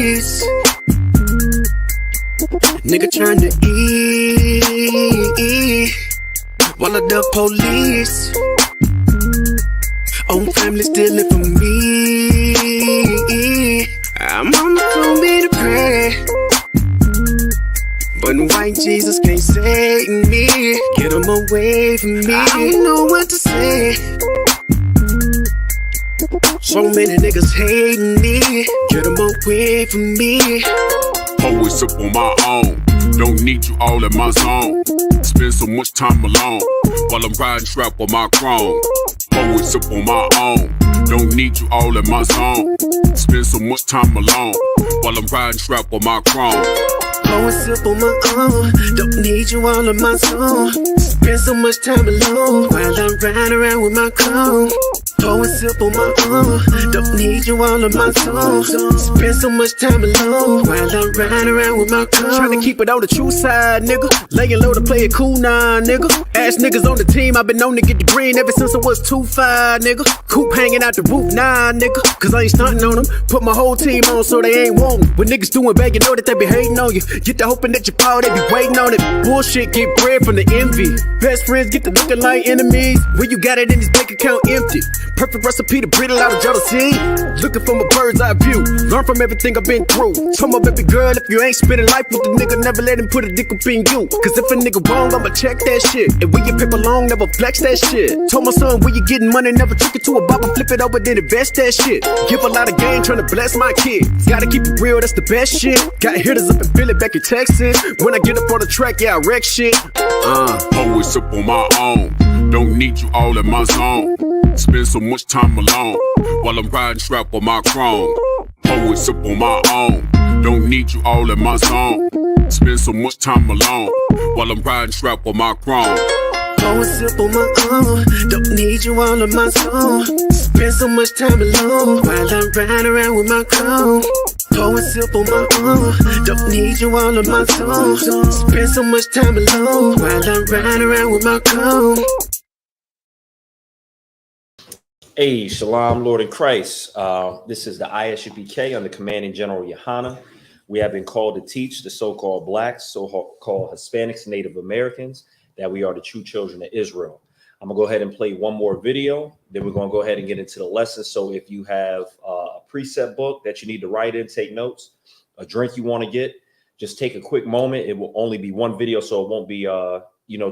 police. Nigga trying to eat while I duck police. Own family stealing from me. I'm on the phone me to pray, but white Jesus can't save me. Get him away from me. I don't know what to say. So many niggas hating me. Get them away from me. Always up on my own. Don't need you all in my zone. Spend so much time alone while I'm riding strap on my chrome. Always up on my own. Don't need you all in my zone. Spend so much time alone while I'm riding strap on my chrome. Always up on my own. Don't need you all in my zone. Spend so much time alone while I'm riding around with my chrome. Always up on my own. Don't need you all in my zone. Spend so much time alone while I'm riding around with my chrome. Trying to keep it on the true side, nigga. Laying low to play it cool now, nigga. Ass niggas on the team, I've been known to get the green ever since I was 2-5, nigga. Coop hanging out the roof, nah, nigga. Cause I ain't stunting on them. Put my whole team on so they ain't wantin'. When niggas doing bad, you know that they be hating on you. Get the hoping that you fall, they be waiting on it. Bullshit, get bread from the envy. Best friends get to looking like enemies. When you got it in this bank account empty. Perfect recipe to breed a lot of jealousy. Looking from a bird's eye view. Learn from everything I've been through. Told my baby girl, if you ain't spending life with the nigga, never let him put a dick up in you. Cause if a nigga wrong, I'ma check that shit. And when you paper long, never flex that shit. Told my son, when you getting money, never trick it to a baba, flip it over, then invest that shit. Give a lot of game, trying to bless my kid. Gotta keep it real, that's the best shit. Got hitters up in Philly, back in Texas. When I get up on the track, yeah, I wreck shit. Always up on my own. Don't need you all in my zone. Spend so much time alone while I'm riding strap on my chrome. Always up on my own. Don't need you all in my zone. Spend so much time alone while I'm riding strap on my chrome. Always up on my own. Don't need you all in my zone. Spend so much time alone while I'm riding around with my chrome. Always up on my own. Don't need you all in my zone. Spend so much time alone while I'm riding around with my chrome. Hey, Shalom, Lord in Christ. This is the ISUPK under Commanding General Yohana. We have been called to teach the so-called blacks, so-called Hispanics, Native Americans, that we are the true children of Israel. I'm going to go ahead and play one more video. Then we're going to go ahead and get into the lesson. So if you have a precept book that you need to write in, take notes, a drink you want to get, just take a quick moment. It will only be one video, so it won't be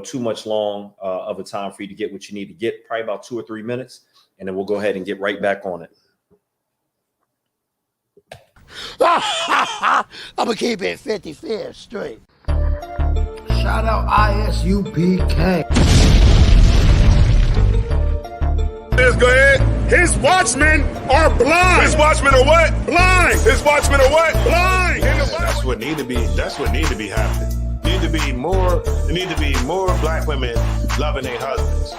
too much long of a time for you to get what you need to get, probably about 2 or 3 minutes. And then we'll go ahead and get right back on it. I'm going to keep it 55 straight. Shout out ISUPK. Let's go ahead. His watchmen are blind. His watchmen are what? Blind. His watchmen are what? Blind. That's what need to be happening. There need to be more black women loving their husbands.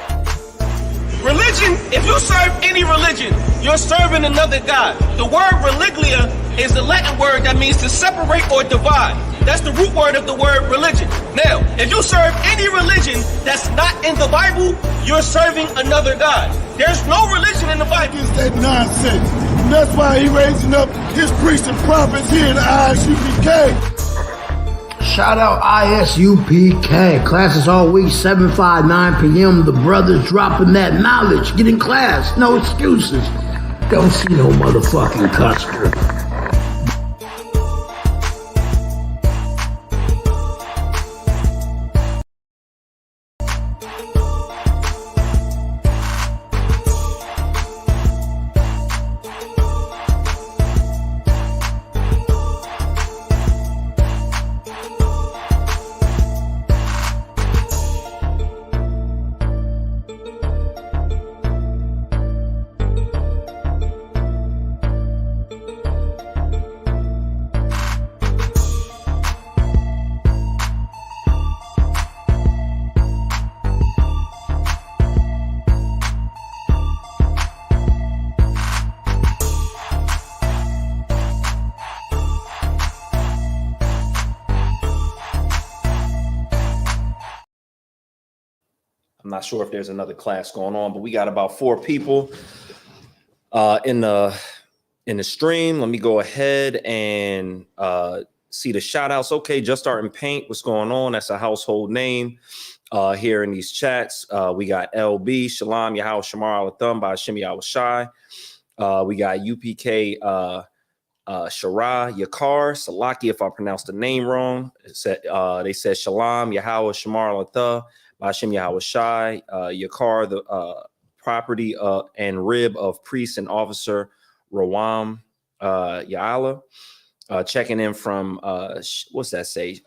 Religion, if you serve any religion, you're serving another God. The word religlia is the Latin word that means to separate or divide. That's the root word of the word religion. Now, if you serve any religion that's not in the Bible, you're serving another God. There's no religion in the Bible. It's that nonsense. And that's why he raising up his priests and prophets here in the ISUPK. Shout out ISUPK. Classes all week, 7, 5, 9 p.m. The brothers dropping that knowledge. Get in class. No excuses. Don't see no motherfucking customer. I'm not sure if there's another class going on, but we got about 4 people in the in the stream. Let me go ahead and see the shout outs. Okay, Just Art and Paint, what's going on? That's a household name here in these chats. We got LB, Shalom, Yahweh Shamar Al-Thumb by Hashem Yahweh Shai. We got UPK Shara Yakar Salaki, if I pronounced the name wrong. They said Shalom, Yahweh Shamar Al-Thumb by Hashem Yahweh Shai. Yakar, the property and rib of priest and officer Rawam Yaala. Checking in from what's that say?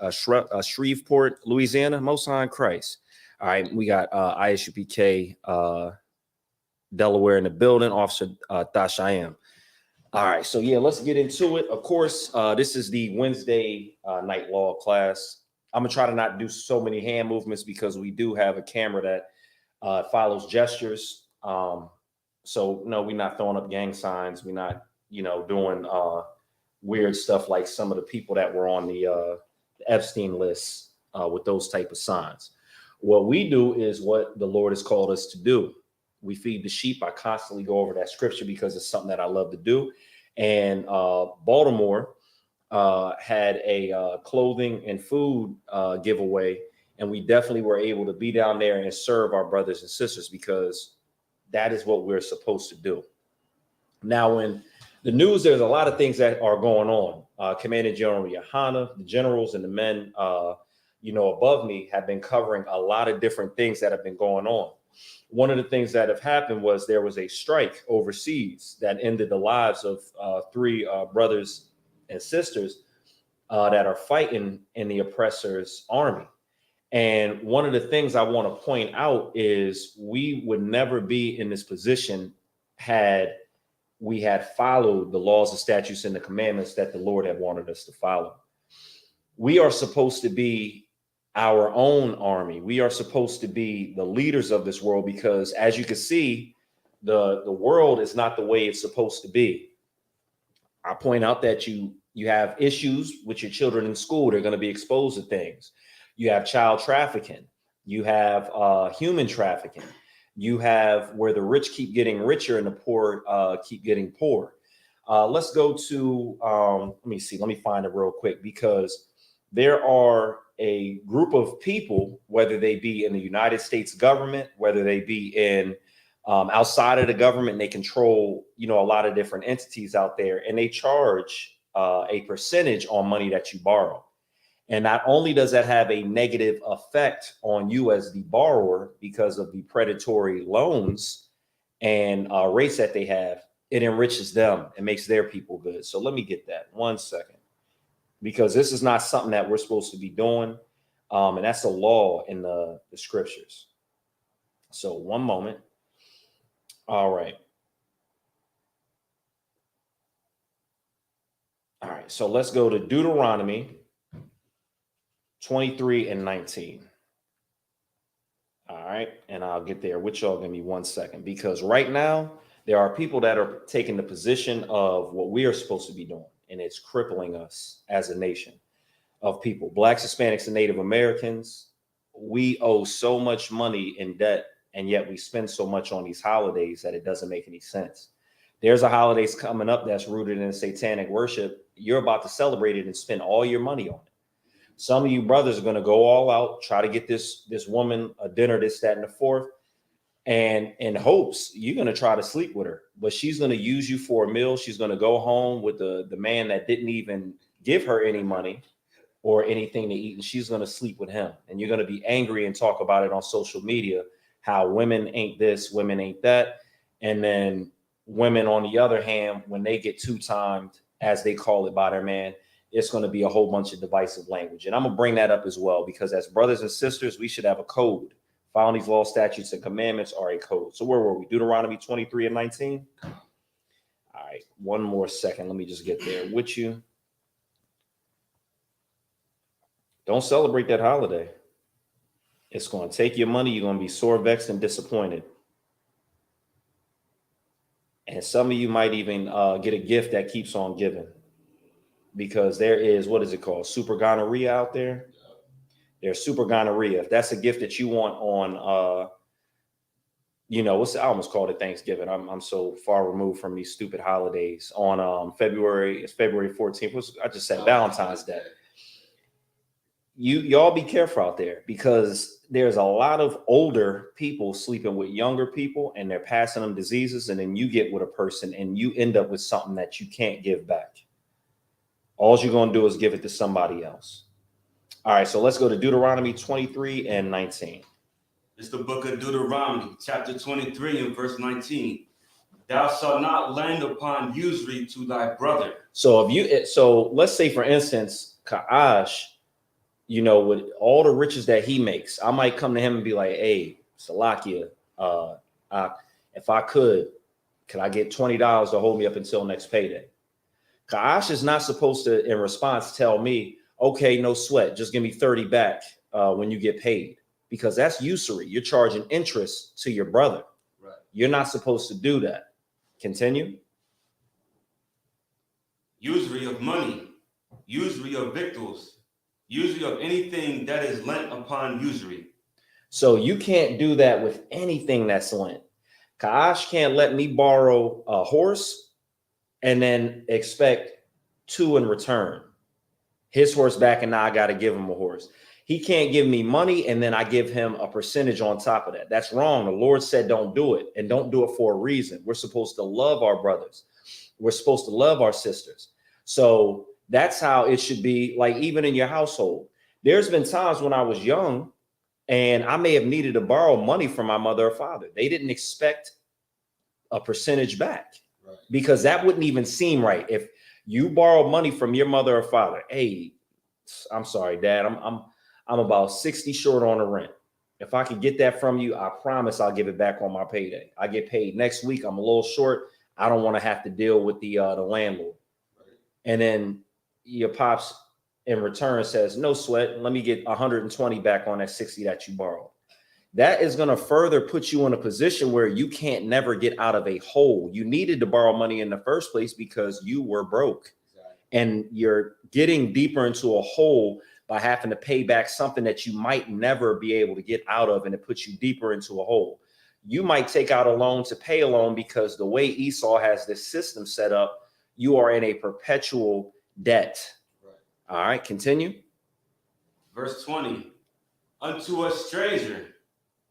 Shreveport, Louisiana. Most High in Christ. All right, we got ISUPK Delaware in the building. Officer Thashayam. All right, so yeah, let's get into it. Of course, this is the Wednesday night law class. I'm gonna try to not do so many hand movements because we do have a camera that follows gestures. So no, we're not throwing up gang signs. We're not, doing weird stuff like some of the people that were on the Epstein list with those type of signs. What we do is what the Lord has called us to do. We feed the sheep. I constantly go over that scripture because it's something that I love to do. And Baltimore had a clothing and food giveaway, and we definitely were able to be down there and serve our brothers and sisters because that is what we're supposed to do. Now, in the news, there's a lot of things that are going on. Commanding General Yahana, the generals and the men, above me have been covering a lot of different things that have been going on. One of the things that have happened was there was a strike overseas that ended the lives of 3 brothers and sisters that are fighting in the oppressor's army. And one of the things I want to point out is we would never be in this position had we had followed the laws, the statutes, and the commandments that the Lord had wanted us to follow. We are supposed to be our own army. We are supposed to be the leaders of this world because, as you can see, the world is not the way it's supposed to be. I point out that you have issues with your children in school. They're going to be exposed to things. You have child trafficking. You have human trafficking. You have where the rich keep getting richer and the poor keep getting poor. Let's go to, let me see, let me find it real quick because there are a group of people, whether they be in the United States government, whether they be in outside of the government, they control, a lot of different entities out there, and they charge a percentage on money that you borrow. And not only does that have a negative effect on you as the borrower because of the predatory loans and rates that they have, it enriches them and makes their people good. So let me get that 1 second, because this is not something that we're supposed to be doing. And that's a law in the scriptures. So 1 moment. All right. All right. So let's go to Deuteronomy 23 and 19. All right. And I'll get there with y'all. Give me 1 second, because right now there are people that are taking the position of what we are supposed to be doing. And it's crippling us as a nation of people, Blacks, Hispanics, and Native Americans. We owe so much money in debt, and yet we spend so much on these holidays that it doesn't make any sense. There's a holidays coming up that's rooted in satanic worship. You're about to celebrate it and spend all your money on it. Some of you brothers are going to go all out, try to get this woman a dinner, this, that, and the fourth, and in hopes you're going to try to sleep with her, but she's going to use you for a meal. She's going to go home with the man that didn't even give her any money or anything to eat, and she's going to sleep with him. And you're going to be angry and talk about it on social media, how women ain't this, women ain't that. And then women, on the other hand, when they get two-timed, as they call it, by their man, it's going to be a whole bunch of divisive language. And I'm going to bring that up as well, because as brothers and sisters, we should have a code. Following these laws, statutes, and commandments are a code. So where were we? Deuteronomy 23 and 19. All right, 1 more second. Let me just get there with you. Don't celebrate that holiday. It's going to take your money. You're going to be sore, vexed, and disappointed. And some of you might even get a gift that keeps on giving, because there is, what is it called? Super gonorrhea out there. There's super gonorrhea. If that's a gift that you want on you know, I almost called it Thanksgiving. I'm so far removed from these stupid holidays. On February 14th. I just said Valentine's Day. Y'all be careful out there, because there's a lot of older people sleeping with younger people and they're passing them diseases, and then you get with a person and you end up with something that you can't give back. All you're going to do is give it to somebody else. All right, so let's go to Deuteronomy 23 and 19. It's the book of Deuteronomy, chapter 23 and verse 19. Thou shalt not lend upon usury to thy brother. So let's say, for instance, Ka'ash, you know, with all the riches that he makes, I might come to him and be like, hey, Salakia, if I could I get $20 to hold me up until next payday? Ka'ash is not supposed to, in response, tell me, okay, no sweat, just give me 30 back when you get paid, because that's usury. You're charging interest to your brother. Right. You're not supposed to do that. Continue. Usury of money, usury of victuals, usury of anything that is lent upon usury. So you can't do that with anything that's lent. Ka'ash can't let me borrow a horse and then expect two in return. His horse back, and now I got to give him a horse. He can't give me money and then I give him a percentage on top of that. That's wrong. The Lord said don't do it, and don't do it for a reason. We're supposed to love our brothers. We're supposed to love our sisters. So that's how it should be, like even in your household. There's been times when I was young and I may have needed to borrow money from my mother or father. They didn't expect a percentage back, right? Because that wouldn't even seem right. If you borrow money from your mother or father, hey, I'm sorry, Dad, I'm about 60 short on the rent. If I could get that from you, I promise I'll give it back on my payday. I get paid next week. I'm a little short. I don't want to have to deal with the landlord. Right. And then your pops in return says, no sweat, let me get 120 back on that 60 that you borrowed. That is going to further put you in a position where you can't never get out of a hole. You needed to borrow money in the first place because you were broke. Exactly. And you're getting deeper into a hole by having to pay back something that you might never be able to get out of, and it puts you deeper into a hole. You might take out a loan to pay a loan because the way Esau has this system set up, you are in a perpetual debt. Right. All right, continue. Verse 20, unto a stranger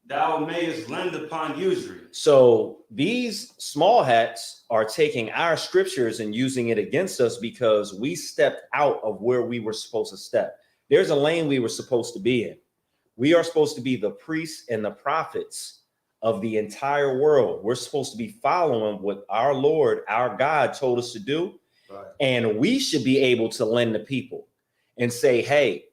thou mayest lend upon usury. So these small hats are taking our scriptures and using it against us because we stepped out of where we were supposed to step. There's a lane we were supposed to be in. We are supposed to be the priests and the prophets of the entire world. We're supposed to be following what our Lord, our God told us to do. Right. And we should be able to lend to people and say, hey,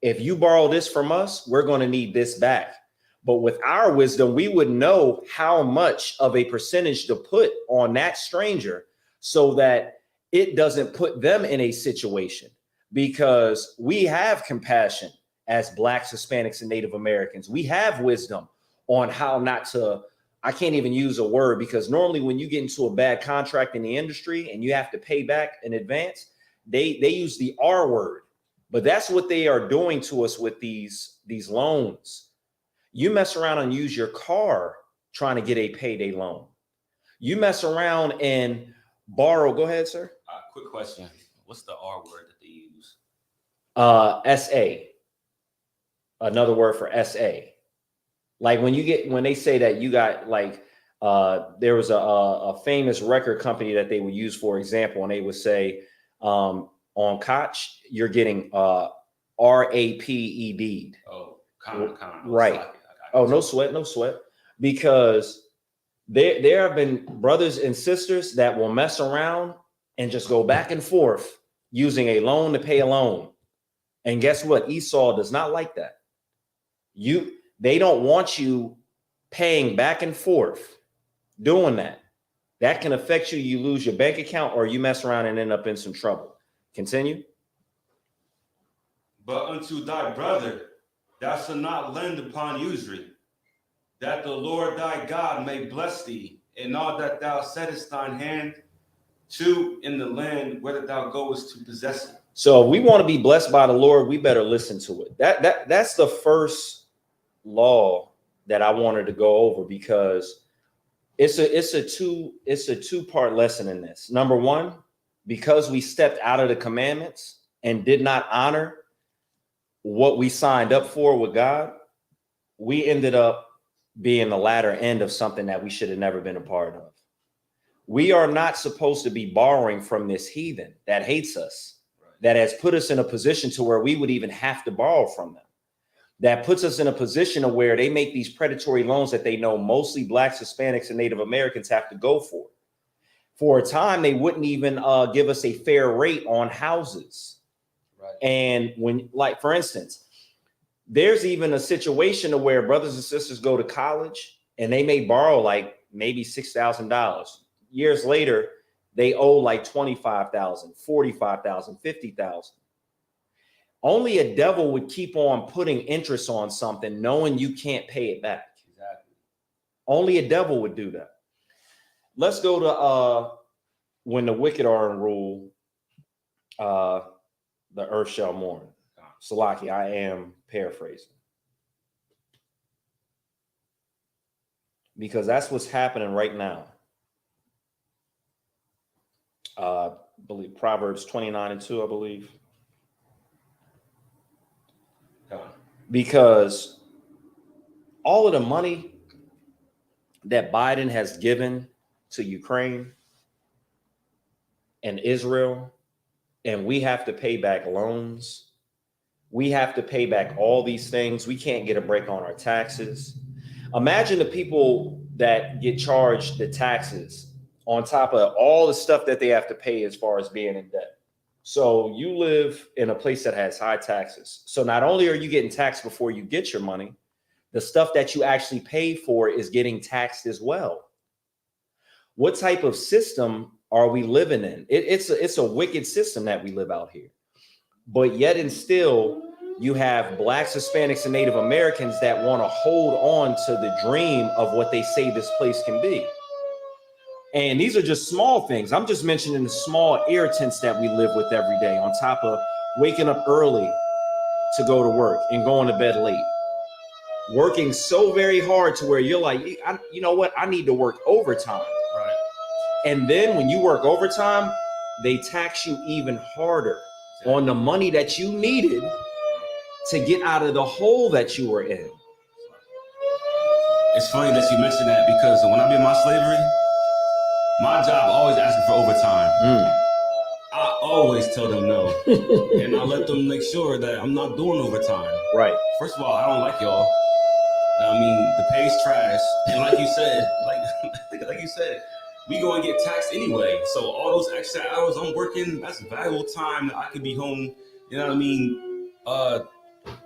if you borrow this from us, we're going to need this back. But with our wisdom, we would know how much of a percentage to put on that stranger so that it doesn't put them in a situation. Because we have compassion as Blacks, Hispanics, and Native Americans. We have wisdom on how not to, I can't even use a word, because normally when you get into a bad contract in the industry and you have to pay back in advance, they use the R word. But that's what they are doing to us with these loans. You mess around and use your car trying to get a payday loan. You mess around and borrow. Go ahead, sir. Quick question. What's the R word that they use? SA. Another word for SA. Like when they say that you got like, there was a famous record company that they would use, for example, and they would say on Koch, you're getting RAPED. Oh, right. Oh, no sweat. Because there have been brothers and sisters that will mess around and just go back and forth using a loan to pay a loan. And guess what? Esau does not like that. They don't want you paying back and forth, doing that. That can affect you. You lose your bank account, or you mess around and end up in some trouble. Continue. But unto thy brother thou shalt not lend upon usury, that the Lord thy God may bless thee in all that thou settest thine hand to in the land whether thou goest to possess it. So if we want to be blessed by the Lord, we better listen to it. That's the first law that I wanted to go over, because It's a two-part lesson in this. Number one, because we stepped out of the commandments and did not honor what we signed up for with God, we ended up being the latter end of something that we should have never been a part of. We are not supposed to be borrowing from this heathen that hates us, that has put us in a position to where we would even have to borrow from them. That puts us in a position of where they make these predatory loans that they know mostly Blacks, Hispanics, and Native Americans have to go for. For a time, they wouldn't even give us a fair rate on houses. Right. And when, like, for instance, there's even a situation where brothers and sisters go to college and they may borrow like maybe $6,000. Years later, they owe like $25,000, $45,000, $50,000. Only a devil would keep on putting interest on something knowing you can't pay it back. Exactly. Only a devil would do that. Let's go to when the wicked are in rule, the earth shall mourn. Salaki, I am paraphrasing. Because that's what's happening right now. I believe Proverbs 29:2, I believe. Because all of the money that Biden has given to Ukraine and Israel, and we have to pay back loans, we have to pay back all these things. We can't get a break on our taxes. Imagine the people that get charged the taxes on top of all the stuff that they have to pay as far as being in debt. So you live in a place that has high taxes. So not only are you getting taxed before you get your money, the stuff that you actually pay for is getting taxed as well. What type of system are we living in? It's a wicked system that we live out here. But yet and still, you have Blacks, Hispanics, and Native Americans that want to hold on to the dream of what they say this place can be. And these are just small things. I'm just mentioning the small irritants that we live with every day, on top of waking up early to go to work and going to bed late. Working so very hard to where you're like, you know what? I need to work overtime. Right. And then when you work overtime, they tax you even harder on the money that you needed to get out of the hole that you were in. It's funny that you mentioned that, because when I'm in my slavery, my job always asking for overtime. I always tell them no. And I let them make sure that I'm not doing overtime. Right. First of all, I don't like y'all. I mean, the pay's trash. And like you said, like you said, we go and get taxed anyway. So all those extra hours I'm working, that's valuable time that I could be home, you know what I mean?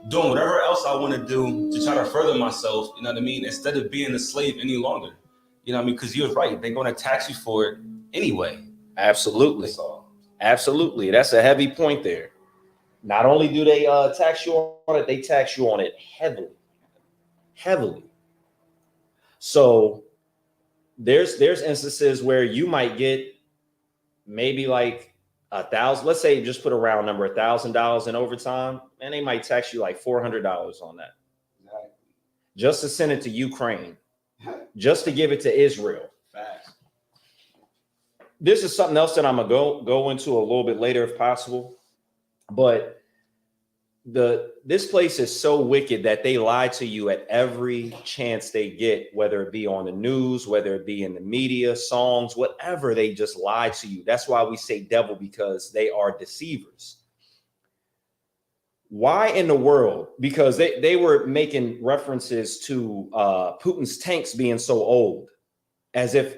Doing whatever else I want to do to try to further myself, you know what I mean? Instead of being a slave any longer. You know what I mean? Because you're right. They're going to tax you for it anyway. Absolutely. Absolutely. That's a heavy point there. Not only do they tax you on it, they tax you on it heavily. Heavily. So there's instances where you might get maybe like $1,000. Let's say, just put a round number, $1,000 in overtime, and they might tax you like $400 on that. Exactly. Just to send it to Ukraine. Just to give it to Israel. Facts. This is something else that I'm gonna go into a little bit later if possible. But this place is so wicked that they lie to you at every chance they get, whether it be on the news, whether it be in the media, songs, whatever, they just lie to you. That's why we say devil, because they are deceivers. Why in the world? Because they were making references to Putin's tanks being so old, as if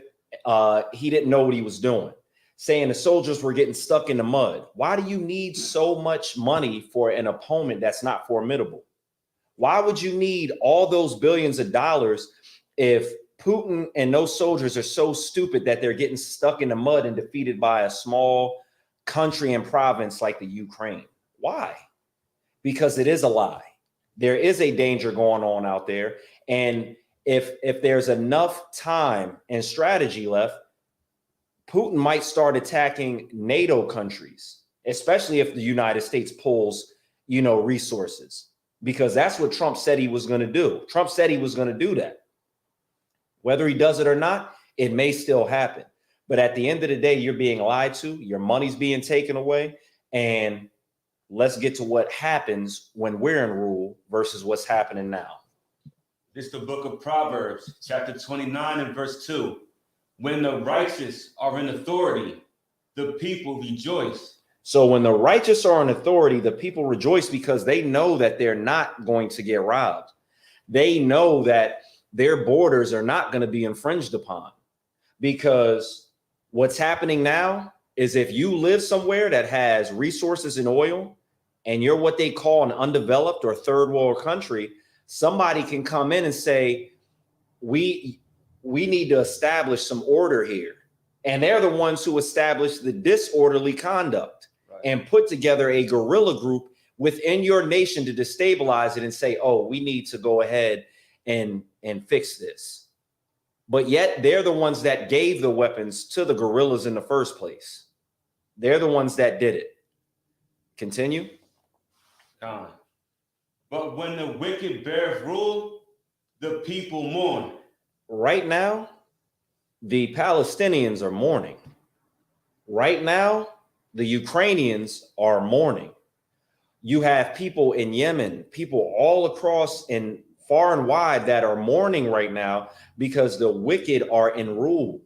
he didn't know what he was doing, saying the soldiers were getting stuck in the mud. Why do you need so much money for an opponent that's not formidable? Why would you need all those billions of dollars if Putin and those soldiers are so stupid that they're getting stuck in the mud and defeated by a small country and province like the Ukraine? Why? Because it is a lie. There is a danger going on out there. And if there's enough time and strategy left, Putin might start attacking NATO countries, especially if the United States pulls, resources, because that's what Trump said he was going to do. Trump said he was going to do that. Whether he does it or not, It may still happen. But at the end of the day, you're being lied to, your money's being taken away. And let's get to what happens when we're in rule versus what's happening now. This is the book of Proverbs, chapter 29 and verse 2. When the righteous are in authority, the people rejoice. So when the righteous are in authority, the people rejoice because they know that they're not going to get robbed. They know that their borders are not going to be infringed upon. Because what's happening now is if you live somewhere that has resources in oil and you're what they call an undeveloped or third world country, somebody can come in and say, we need to establish some order here. And they're the ones who established the disorderly conduct and put together a guerrilla group within your nation to destabilize it and say, oh, we need to go ahead and fix this. But yet they're the ones that gave the weapons to the guerrillas in the first place. They're the ones that did it. Continue. But when the wicked bear rule, the people mourn. Right now, the Palestinians are mourning. Right now, the Ukrainians are mourning. You have people in Yemen, people all across in far and wide that are mourning right now because the wicked are in rule.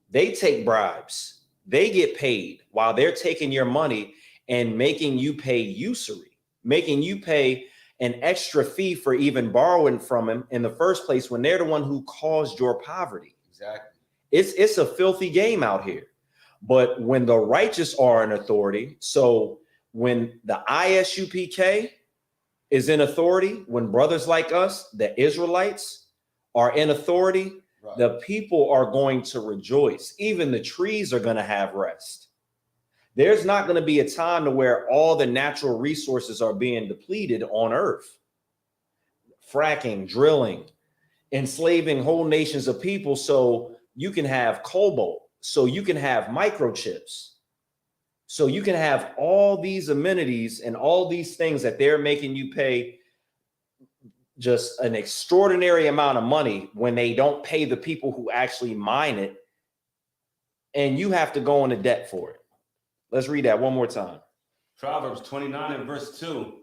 They take bribes. They get paid while they're taking your money and making you pay usury, making you pay an extra fee for even borrowing from them in the first place when they're the one who caused your poverty. Exactly. It's a filthy game out here. But when the righteous are in authority, so when the ISUPK is in authority, when brothers like us, the Israelites, are in authority, the people are going to rejoice. Even the trees are going to have rest. There's not going to be a time to where all the natural resources are being depleted on earth. Fracking, drilling, enslaving whole nations of people so you can have cobalt, so you can have microchips, so you can have all these amenities and all these things that they're making you pay just an extraordinary amount of money when they don't pay the people who actually mine it, and you have to go into debt for it. Let's read that one more time. Proverbs 29 and verse 2.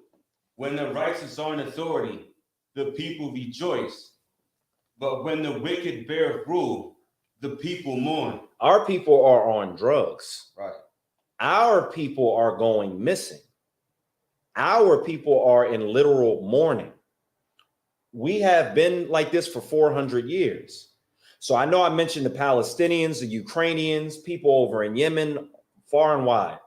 When the righteous are in authority, the people rejoice. But when the wicked bear rule, the people mourn. Our people are on drugs. Right. Our people are going missing. Our people are in literal mourning. We have been like this for 400 years. So I know I mentioned the Palestinians, the Ukrainians, people over in Yemen, far and wide,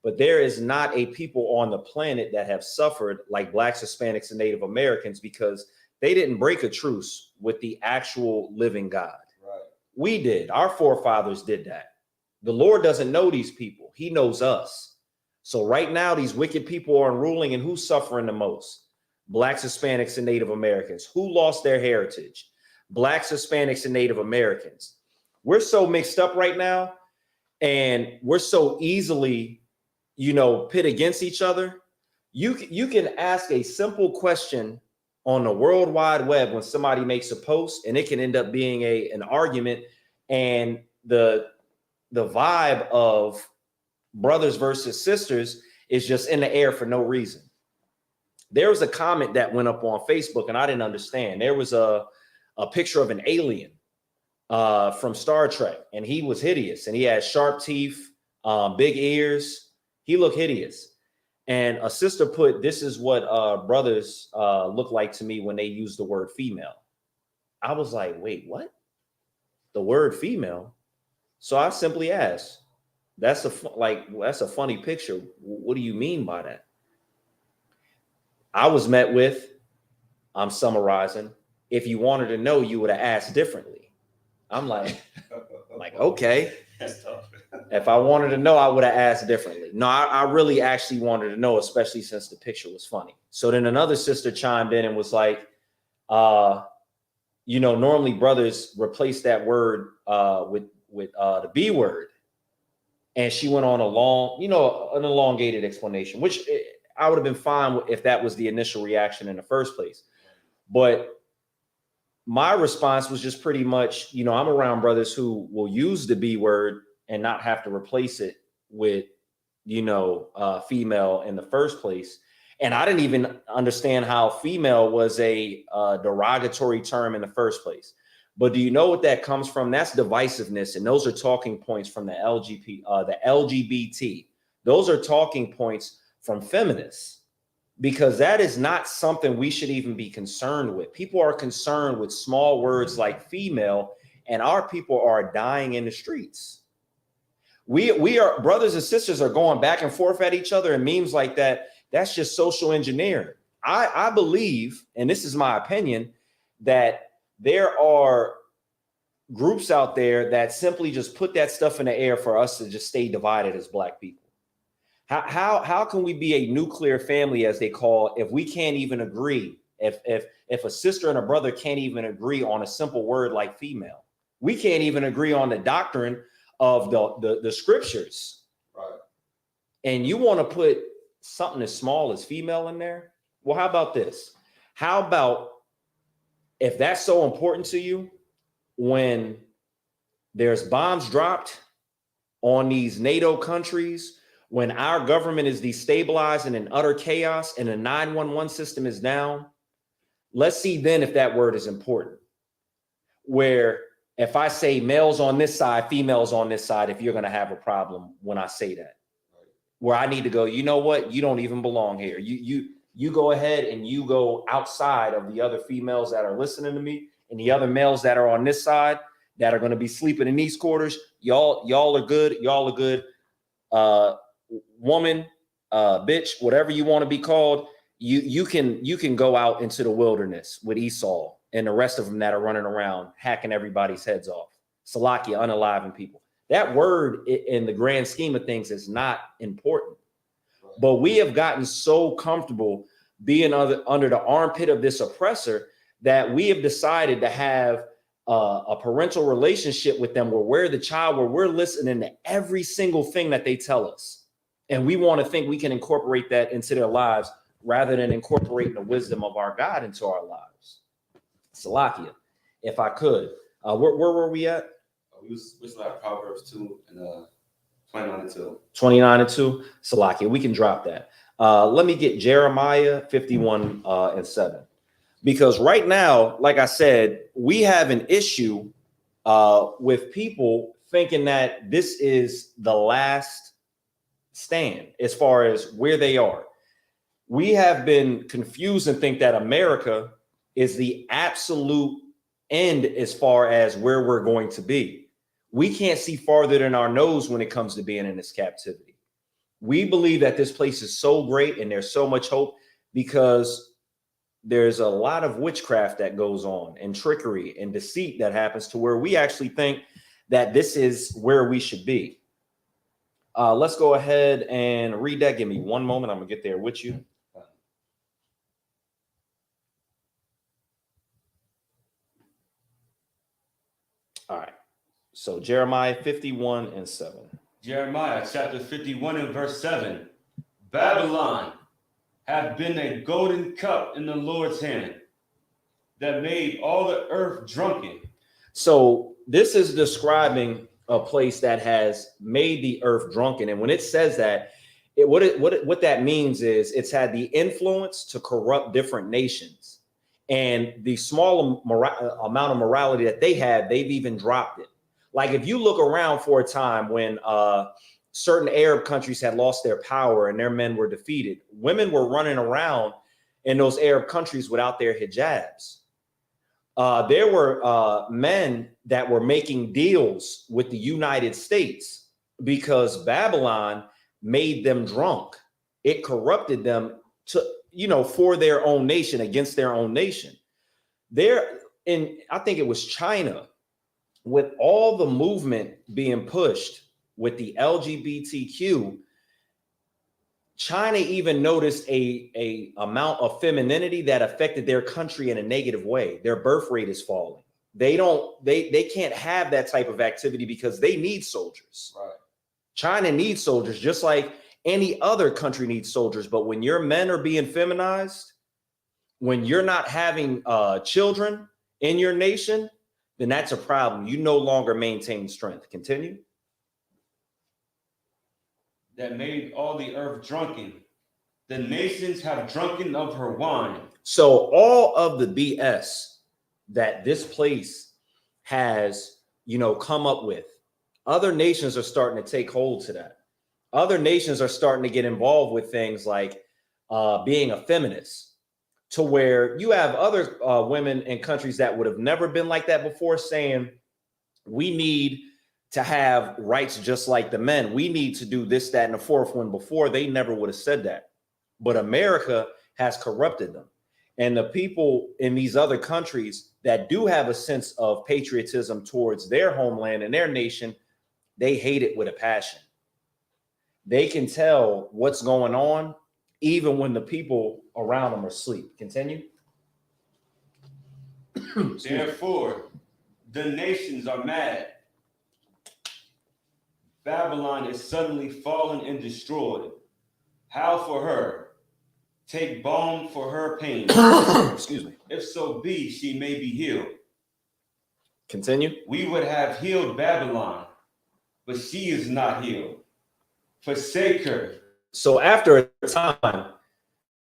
but there is not a people on the planet that have suffered like Blacks, Hispanics, and Native Americans because they didn't break a truce with the actual living God. Right. We did. Our forefathers did that. The Lord doesn't know these people. He knows us. So right now, these wicked people are ruling, and who's suffering the most? Blacks, Hispanics, and Native Americans. Who lost their heritage? Blacks, Hispanics, and Native Americans. We're so mixed up right now, and we're so easily, pit against each other. You can ask a simple question on the World Wide Web when somebody makes a post, and it can end up being an argument, and the vibe of brothers versus sisters is just in the air for no reason. There was a comment that went up on Facebook, and I didn't understand. There was a picture of an alien from Star Trek, and he was hideous, and he had sharp teeth, big ears. He looked hideous. And a sister put, this is what brothers look like to me when they use the word female. I was like, wait, what? The word female? So I simply asked, that's a funny picture. What do you mean by that? I was met with, I'm summarizing, if you wanted to know, you would have asked differently. I'm like, okay. That's tough. If I wanted to know, I would have asked differently. No, I really actually wanted to know, especially since the picture was funny. So then another sister chimed in and was like, normally brothers replace that word with the B word. And she went on an elongated explanation, which I would have been fine if that was the initial reaction in the first place. But my response was just pretty much, I'm around brothers who will use the B word and not have to replace it with, female in the first place. And I didn't even understand how female was a derogatory term in the first place. But do you know what that comes from? That's divisiveness. And those are talking points from the LGBT. Those are talking points from feminists. Because that is not something we should even be concerned with. People are concerned with small words like female, and our people are dying in the streets. We are brothers and sisters are going back and forth at each other and memes like that. That's just social engineering. I believe, and this is my opinion, that there are groups out there that simply just put that stuff in the air for us to just stay divided as Black people. How can we be a nuclear family, as they call it, if we can't even agree? If a sister and a brother can't even agree on a simple word like female, we can't even agree on the doctrine of the scriptures. Right. And you want to put something as small as female in there? Well, how about this? How about if that's so important to you, when there's bombs dropped on these NATO countries, when our government is destabilized and in utter chaos and the 911 system is down, let's see then if that word is important. Where if I say males on this side, females on this side, if you're going to have a problem when I say that, where I need to go, you know what? You don't even belong here. You go ahead and you go outside of the other females that are listening to me and the other males that are on this side that are going to be sleeping in these quarters. Y'all are good. Y'all are good. Woman, bitch, whatever you want to be called, you can go out into the wilderness with Esau and the rest of them that are running around hacking everybody's heads off. Salakia, unaliving people. That word in the grand scheme of things is not important. But we have gotten so comfortable being under the armpit of this oppressor that we have decided to have a parental relationship with them where we're the child, where we're listening to every single thing that they tell us. And we want to think we can incorporate that into their lives rather than incorporating the wisdom of our God into our lives. Salakia, if I could. Where were we at? We was like Proverbs 2 and 29 and 2. 29 and 2. Salakia, we can drop that. Let me get Jeremiah 51 and 7. Because right now, like I said, we have an issue with people thinking that this is the last stand as far as where they are. We have been confused and think that America is the absolute end as far as where we're going to be. We can't see farther than our nose when it comes to being in this captivity. We believe that this place is so great and there's so much hope because there's a lot of witchcraft that goes on and trickery and deceit that happens to where we actually think that this is where we should be. Let's go ahead and read that. Give me one moment. I'm going to get there with you. All right. So Jeremiah 51 and 7. Jeremiah chapter 51 and verse 7. Babylon hath been a golden cup in the Lord's hand that made all the earth drunken. So this is describing a place that has made the earth drunken. And when it says that, what that means is it's had the influence to corrupt different nations. And the small amount of morality that they had, they've even dropped it. Like if you look around for a time when certain Arab countries had lost their power and their men were defeated, women were running around in those Arab countries without their hijabs. There were men that were making deals with the United States because Babylon made them drunk. It corrupted them to, for their own nation, against their own nation. I think it was China, with all the movement being pushed with the LGBTQ, China even noticed a amount of femininity that affected their country in a negative way. Their birth rate is falling. They can't have that type of activity because they need soldiers. Right. China needs soldiers just like any other country needs soldiers. But when your men are being feminized, when you're not having children in your nation, then that's a problem. You no longer maintain strength. Continue. That made all the earth drunken. The nations have drunken of her wine. So all of the BS that this place has, come up with, other nations are starting to take hold to that. Other nations are starting to get involved with things like being a feminist, to where you have other women in countries that would have never been like that before saying, we need to have rights just like the men. We need to do this, that, and the fourth one. Before, they never would have said that. But America has corrupted them. And the people in these other countries that do have a sense of patriotism towards their homeland and their nation, they hate it with a passion. They can tell what's going on even when the people around them are asleep. Continue. Therefore, the nations are mad. Babylon is suddenly fallen and destroyed. How for her? Take balm for her pain. Excuse me. If so be she may be healed. Continue. We would have healed Babylon, but she is not healed. Forsake her. So after a time,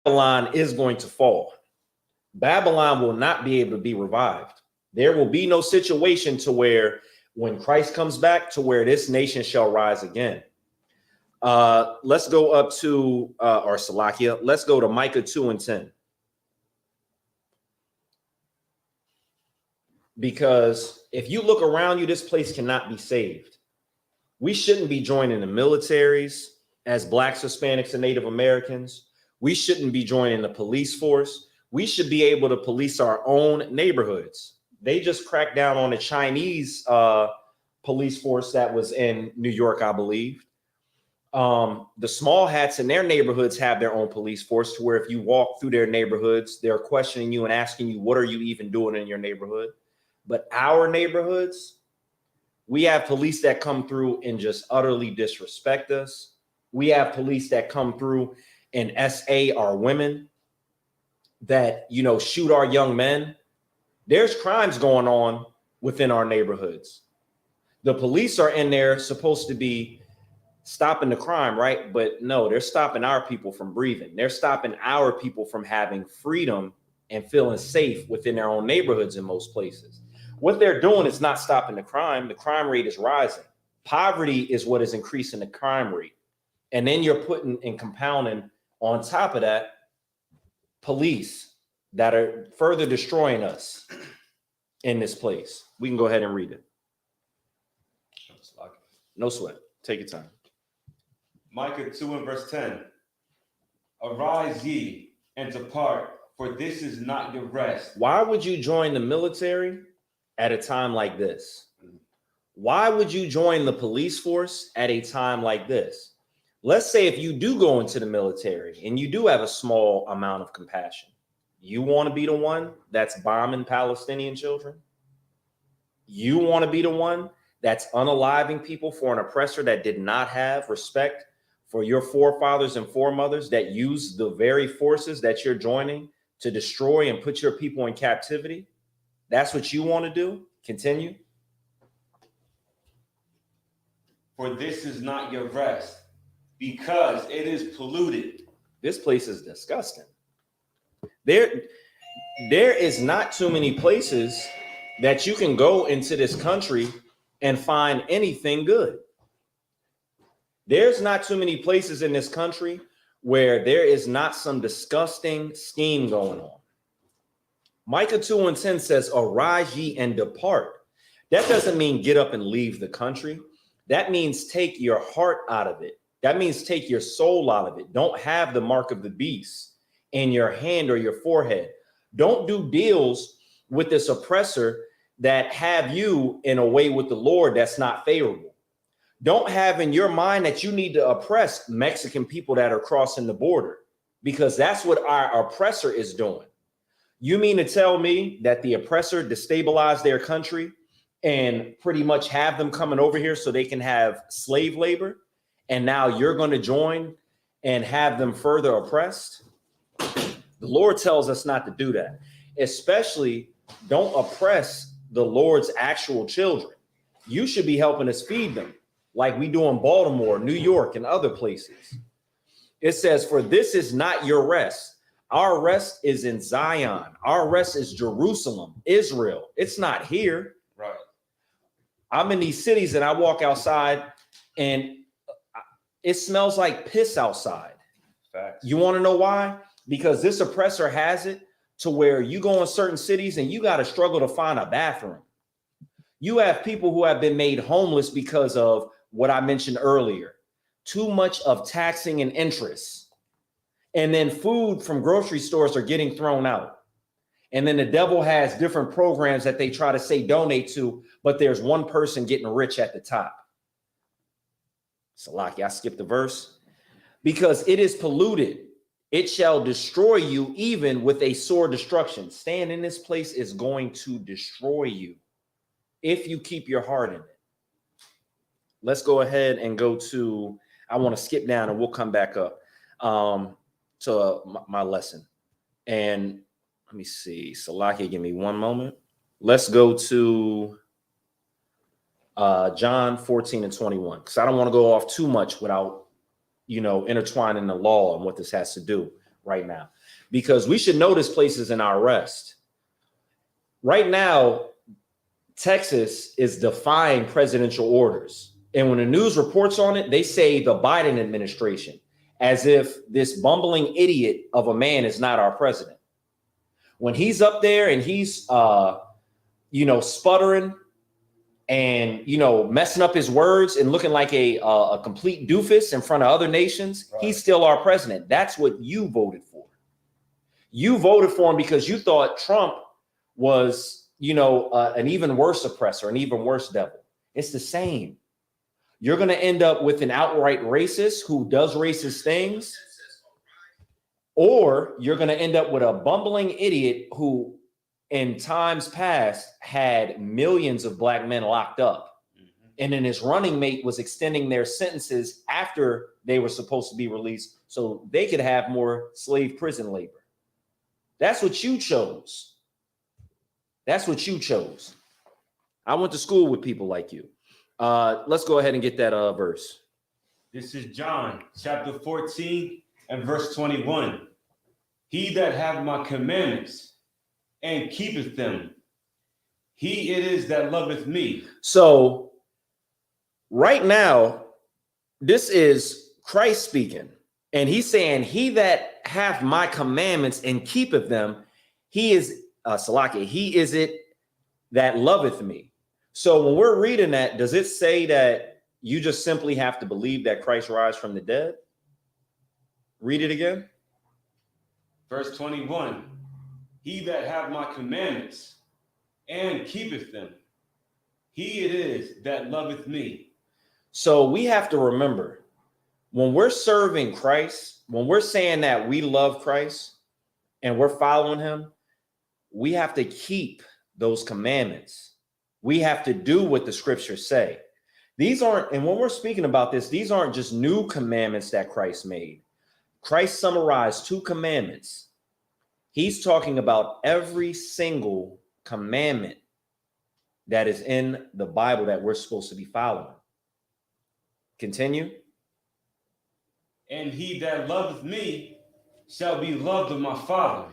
Babylon is going to fall. Babylon will not be able to be revived. There will be no situation to where when Christ comes back, to where this nation shall rise again. Let's go up to or Salakia. Let's go to Micah 2:10. Because if you look around you, this place cannot be saved. We shouldn't be joining the militaries as Blacks, Hispanics, and Native Americans. We shouldn't be joining the police force. We should be able to police our own neighborhoods. They just cracked down on a Chinese police force that was in New York, I believe. The small hats in their neighborhoods have their own police force, to where if you walk through their neighborhoods, they're questioning you and asking you, what are you even doing in your neighborhood? But our neighborhoods, we have police that come through and just utterly disrespect us. We have police that come through and SA our women, that, shoot our young men. There's crimes going on within our neighborhoods. The police are in there supposed to be stopping the crime, right? But no, they're stopping our people from breathing. They're stopping our people from having freedom and feeling safe within their own neighborhoods in most places. What they're doing is not stopping the crime. The crime rate is rising. Poverty is what is increasing the crime rate. And then you're putting and compounding on top of that police that are further destroying us in this place. We can go ahead and read it. No sweat. Take your time. Micah 2:10. Arise ye and depart, for this is not your rest. Why would you join the military at a time like this? Why would you join the police force at a time like this? Let's say if you do go into the military and you do have a small amount of compassion, you want to be the one that's bombing Palestinian children? You want to be the one that's unaliving people for an oppressor that did not have respect for your forefathers and foremothers, that used the very forces that you're joining to destroy and put your people in captivity? That's what you want to do? Continue. For this is not your rest, because it is polluted. This place is disgusting. There is not too many places that you can go into this country and find anything good. There's not too many places in this country where there is not some disgusting scheme going on. Micah 2:10 says, arise ye and depart. That doesn't mean get up and leave the country. That means take your heart out of it. That means take your soul out of it. Don't have the mark of the beast in your hand or your forehead. Don't do deals with this oppressor that have you in a way with the Lord that's not favorable. Don't have in your mind that you need to oppress Mexican people that are crossing the border, because that's what our oppressor is doing. You mean to tell me that the oppressor destabilized their country and pretty much have them coming over here so they can have slave labor, and now you're going to join and have them further oppressed? The Lord tells us not to do that, especially Don't oppress the Lord's actual children. You should be helping us feed them, like we do in Baltimore, New York, and other places. It says, for this is not your rest. Our rest is in Zion. Our rest is Jerusalem, Israel. It's not here. Right. I'm in these cities and I walk outside and it smells like piss outside. Facts. You want to know why? Because this oppressor has it to where you go in certain cities and you got to struggle to find a bathroom. You have people who have been made homeless because of what I mentioned earlier, too much of taxing and interest. And then food from grocery stores are getting thrown out. And then the devil has different programs that they try to say donate to, but there's one person getting rich at the top. Salaki, I skipped the verse. Because it is polluted, it shall destroy you even with a sore destruction. Staying in this place is going to destroy you if you keep your heart in it. Let's go ahead and go to, I want to skip down and we'll come back up to my lesson. And let me see, Salaki, give me one moment. Let's go to John 14 and 21, because I don't want to go off too much without, intertwining the law and what this has to do right now, because we should notice places in our rest. Right now, Texas is defying presidential orders. And when the news reports on it, they say the Biden administration, as if this bumbling idiot of a man is not our president. When he's up there and he's, sputtering and, messing up his words and looking like a complete doofus in front of other nations, right, he's still our president. That's what you voted for. You voted for him because you thought Trump was, an even worse oppressor, an even worse devil. It's the same. You're going to end up with an outright racist who does racist things, or you're going to end up with a bumbling idiot who in times past had millions of black men locked up. Mm-hmm. And then his running mate was extending their sentences after they were supposed to be released so they could have more slave prison labor. That's what you chose. That's what you chose. I went to school with people like you. Let's go ahead and get that verse. This is John chapter 14 and verse 21. He that hath my commandments and keepeth them, he it is that loveth me. So right now, this is Christ speaking. And he's saying, he that hath my commandments and keepeth them, he is, Salaki, he is it that loveth me. So when we're reading that, does it say that you just simply have to believe that Christ rise from the dead? Read it again. Verse 21, he that hath my commandments and keepeth them, he it is that loveth me. So we have to remember, when we're serving Christ, when we're saying that we love Christ and we're following him, we have to keep those commandments. We have to do what the scriptures say. These aren't, and when we're speaking about this, these aren't just new commandments that Christ made. Christ summarized 2 commandments. He's talking about every single commandment that is in the Bible that we're supposed to be following. Continue. And he that loveth me shall be loved of my Father.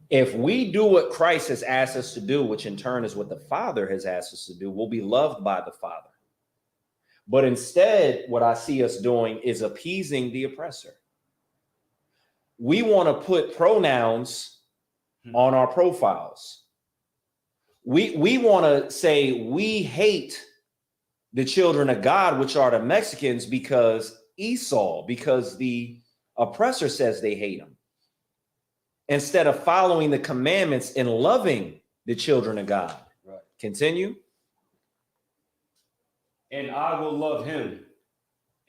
If we do what Christ has asked us to do, which in turn is what the Father has asked us to do, we'll be loved by the Father. But instead, what I see us doing is appeasing the oppressor. We want to put pronouns on our profiles. We want to say we hate the children of God, which are the Mexicans, because the oppressor says they hate them, instead of following the commandments and loving the children of God. Right. Continue. And I will love him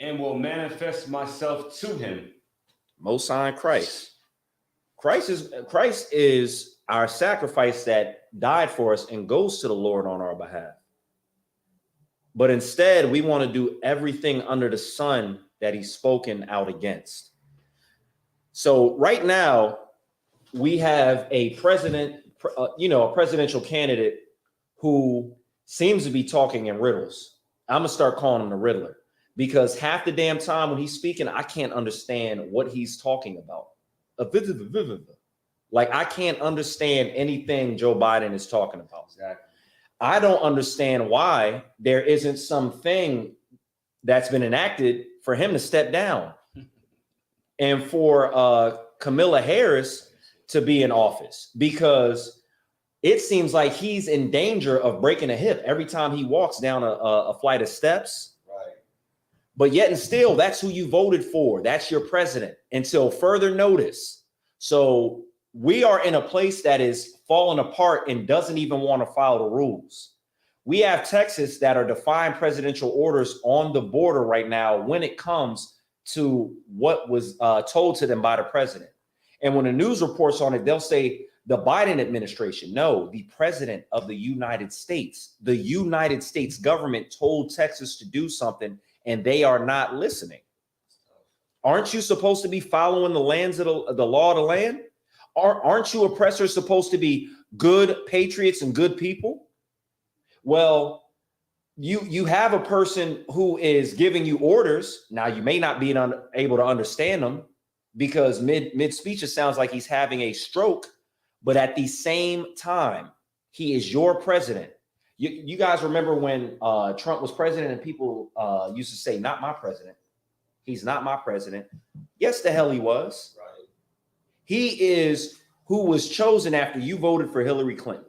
and will manifest myself to him. Most High Christ. Christ is our sacrifice that died for us and goes to the Lord on our behalf. But instead, we want to do everything under the sun that he's spoken out against. So right now, we have a president a presidential candidate who seems to be talking in riddles. I'm gonna start calling him the Riddler, because half the damn time when he's speaking, I can't understand what he's talking about. Like, I can't understand anything Joe Biden is talking about. Exactly. I don't understand why there isn't something that's been enacted for him to step down and for Kamala Harris to be in office, because it seems like he's in danger of breaking a hip every time he walks down a flight of steps. Right. But yet and still, that's who you voted for. That's your president until further notice. So we are in a place that is falling apart and doesn't even want to follow the rules. We have Texas that are defying presidential orders on the border right now when it comes to what was told to them by the president. And when the news reports on it, they'll say the Biden administration. No, the president of the United States. The United States government told Texas to do something, and they are not listening. Aren't you supposed to be following the law of the land? Aren't you oppressors supposed to be good patriots and good people? Well, you have a person who is giving you orders. Now, you may not be able to understand them, because mid speech it sounds like he's having a stroke. But at the same time, he is your president. You guys remember when Trump was president and people used to say, "Not my president. He's not my president." Yes, the hell he was. Right. He is who was chosen after you voted for Hillary Clinton.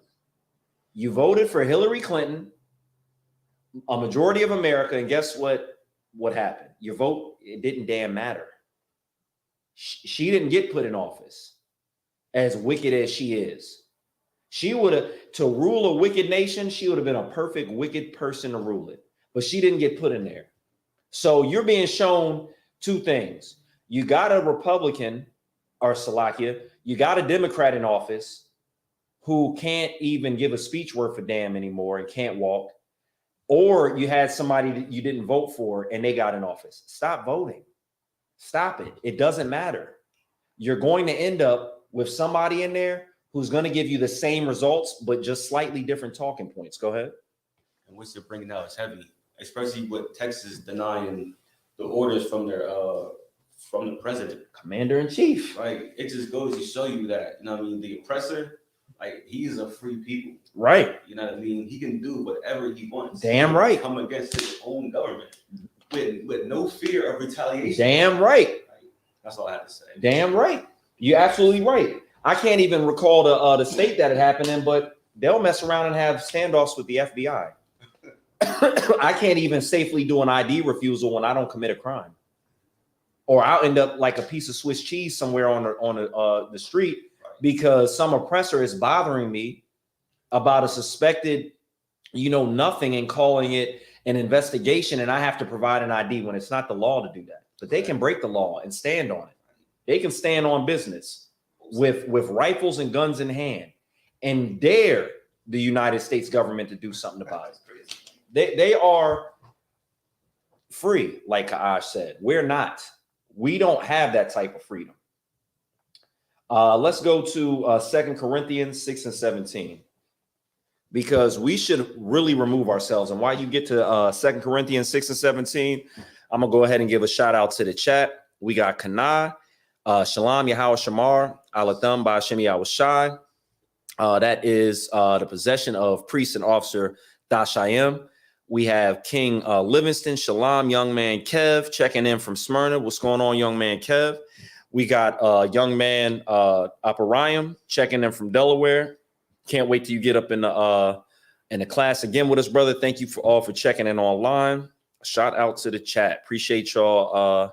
You voted for Hillary Clinton, a majority of America, and guess what happened? Your vote, it didn't damn matter. She didn't get put in office, as wicked as she is. She would have, to rule a wicked nation, she would have been a perfect wicked person to rule it. But she didn't get put in there. So you're being shown two things. You got a Republican, or Salakia, you got a Democrat in office who can't even give a speech worth a damn anymore and can't walk. Or you had somebody that you didn't vote for and they got in office. Stop voting. Stop it. It doesn't matter. You're going to end up with somebody in there who's going to give you the same results, but just slightly different talking points. Go ahead. And what you're bringing out is heavy, especially with Texas denying the orders from the president, commander in chief. Right. It just goes to show you that, you know what I mean, the oppressor, like, he is a free people. Right. You know what I mean? He can do whatever he wants. Damn right. Come against his own government with no fear of retaliation. Damn right. That's all I have to say. Damn right. You're absolutely right. I can't even recall the state that it happened in, but they'll mess around and have standoffs with the FBI. I can't even safely do an ID refusal when I don't commit a crime. Or I'll end up like a piece of Swiss cheese somewhere on the street because some oppressor is bothering me about a suspected, nothing, and calling it an investigation, and I have to provide an ID when it's not the law to do that. But they can break the law and stand on it. They can stand on business with rifles and guns in hand and dare the United States government to do something about it. They are free, like Kaash said. We're not. We don't have that type of freedom. Let's go to 2 Corinthians 6 and 17. Because we should really remove ourselves. And while you get to 2 Corinthians 6 and 17, I'm going to go ahead and give a shout out to the chat. We got Kana, Shalom Yahweh Shamar, Alatham by Hashem Yahweh Shai. That is the possession of priest and officer Dashayim. We have King Livingston, Shalom, young man Kev, checking in from Smyrna. What's going on, young man Kev? We got young man Aparayim, checking in from Delaware. Can't wait till you get up in the class again with us, brother. Thank you for checking in online. Shout out to the chat. Appreciate y'all,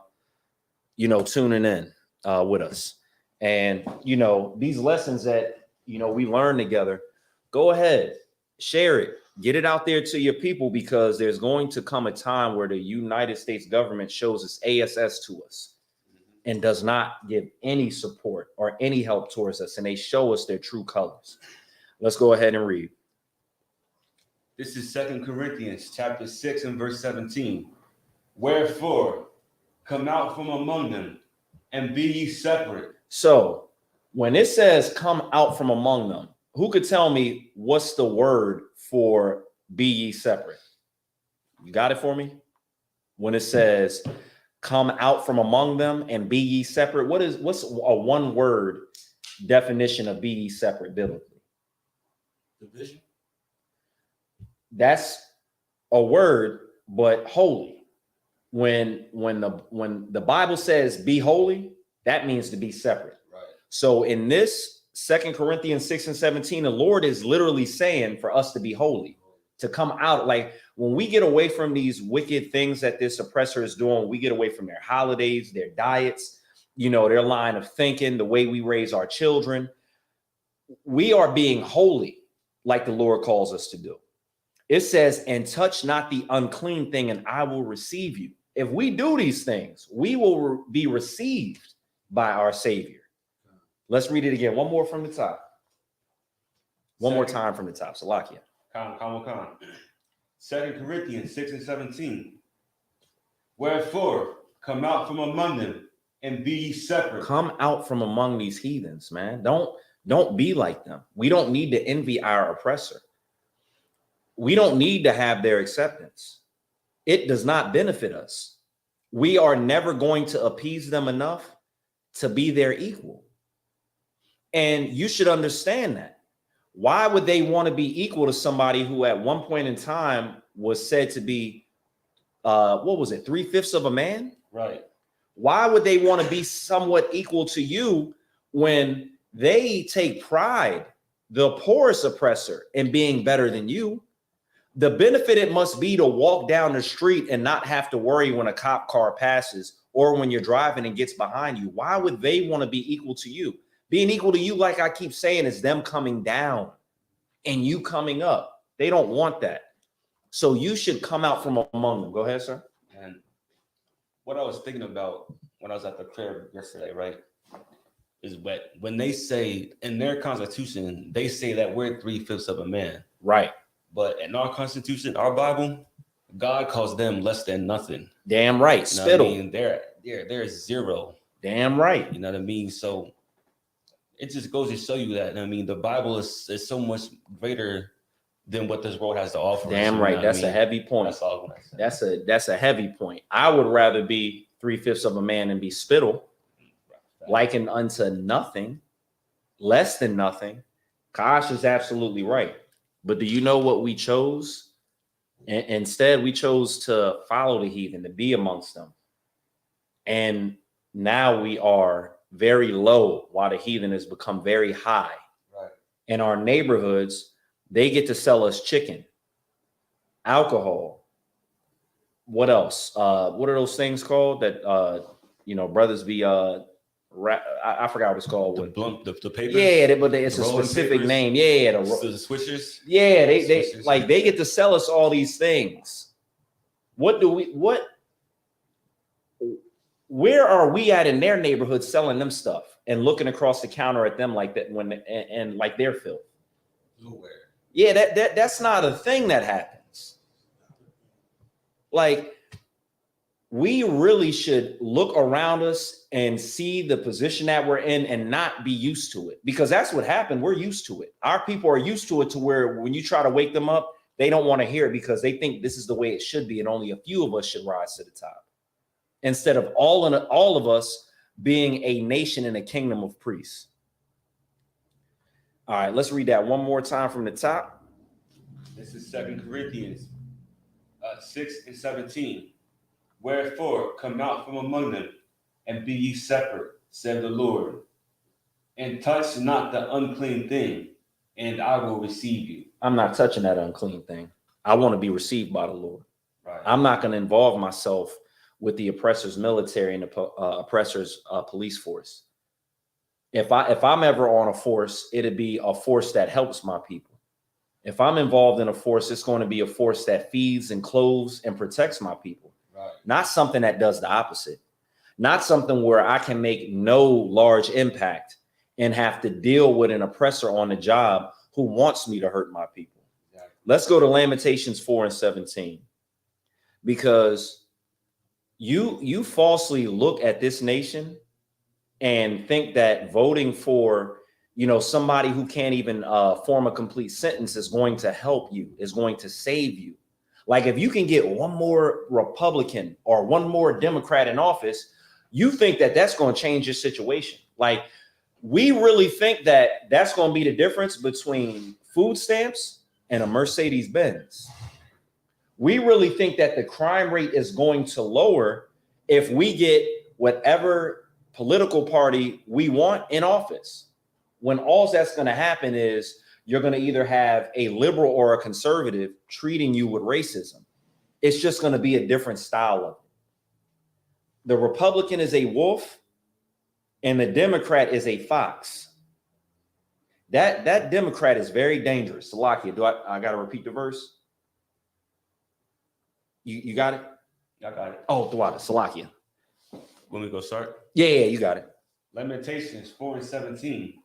tuning in with us. And, these lessons that, we learn together, go ahead, share it, get it out there to your people, because there's going to come a time where the United States government shows its ASS to us and does not give any support or any help towards us. And they show us their true colors. Let's go ahead and read. This is 2 Corinthians chapter 6 and verse 17. Wherefore, come out from among them and be ye separate. So when it says come out from among them, Who could tell me what's the word for be ye separate? You got it for me? When it says come out from among them and be ye separate, what's a one word definition of be ye separate biblically? Division. That's a word, but holy. When the Bible says be holy, that means to be separate. Right. So in this 2 Corinthians 6 and 17, the Lord is literally saying for us to be holy, to come out. Like when we get away from these wicked things that this oppressor is doing, we get away from their holidays, their diets, their line of thinking, the way we raise our children. We are being holy like the Lord calls us to do. It says, and touch not the unclean thing, and I will receive you. If we do these things, we will be received by our Savior. Let's read it again. One more from the top. One more time from the top. Salakia. Khan. 2 Corinthians 6 and 17. Wherefore, come out from among them and be ye separate. Come out from among these heathens, man. Don't be like them. We don't need to envy our oppressor. We don't need to have their acceptance. It does not benefit us. We are never going to appease them enough to be their equal. And you should understand that. Why would they want to be equal to somebody who at one point in time was said to be, 3/5 of a man? Right. Why would they want to be somewhat equal to you when they take pride, the poorest oppressor, in being better than you? The benefit it must be to walk down the street and not have to worry when a cop car passes or when you're driving and gets behind you. Why would they want to be equal to you? Being equal to you, like I keep saying, is them coming down and you coming up. They don't want that. So you should come out from among them. Go ahead, sir. And what I was thinking about when I was at the crib yesterday, right, is when they say in their constitution, they say that we're 3/5 of a man. Right. But in our constitution, our Bible, God calls them less than nothing. Damn right. You know Spittle. what I mean? They're zero. Damn right. You know what I mean? So it just goes to show you that. I mean, the Bible is so much greater than what this world has to offer. Damn right. That's a heavy point. That's all I'm saying. That's a heavy point. I would rather be 3/5 of a man and be spittle, likened unto nothing, less than nothing. Kosh is absolutely right. But do you know what we chose? Instead, we chose to follow the heathen, to be amongst them. And now we are very low while the heathen has become very high. Right. In our neighborhoods, they get to sell us chicken, alcohol. What else? What are those things called that brothers be I forgot what it's called. The paper. Yeah, but it's a specific papers. name. Yeah, the switchers. Yeah, they Switchers. like they get to sell us all these things. Where are we at in their neighborhood selling them stuff and looking across the counter at them like that and like their filth? Nowhere. Yeah, that's not a thing that happens. Like, we really should look around us and see the position that we're in and not be used to it, because that's what happened. We're used to it. Our people are used to it to where when you try to wake them up, they don't want to hear it because they think this is the way it should be. And only a few of us should rise to the top instead of all of us being a nation and a kingdom of priests. All right, let's read that one more time from the top. This is 2 Corinthians 6 and 17. Wherefore, come out from among them, and be ye separate, said the Lord, and touch not the unclean thing, and I will receive you. I'm not touching that unclean thing. I want to be received by the Lord. Right. I'm not going to involve myself with the oppressor's military and the oppressor's police force. If I'm ever on a force, it'd be a force that helps my people. If I'm involved in a force, it's going to be a force that feeds and clothes and protects my people. Right. Not something that does the opposite. Not something where I can make no large impact and have to deal with an oppressor on the job who wants me to hurt my people. Exactly. Let's go to Lamentations 4 and 17. Because you falsely look at this nation and think that voting for, somebody who can't even form a complete sentence is going to help you, is going to save you. Like if you can get one more Republican or one more Democrat in office, you think that that's going to change your situation. Like we really think that that's going to be the difference between food stamps and a Mercedes-Benz. We really think that the crime rate is going to lower if we get whatever political party we want in office. When all that's going to happen is you're going to either have a liberal or a conservative treating you with racism. It's just going to be a different style of it. The Republican is a wolf and the Democrat is a fox. That Democrat is very dangerous. Salakia, I got to repeat the verse? You got it? I got it. Oh, Thwada, Salakia. When we go start? Yeah, you got it. Lamentations 4:17.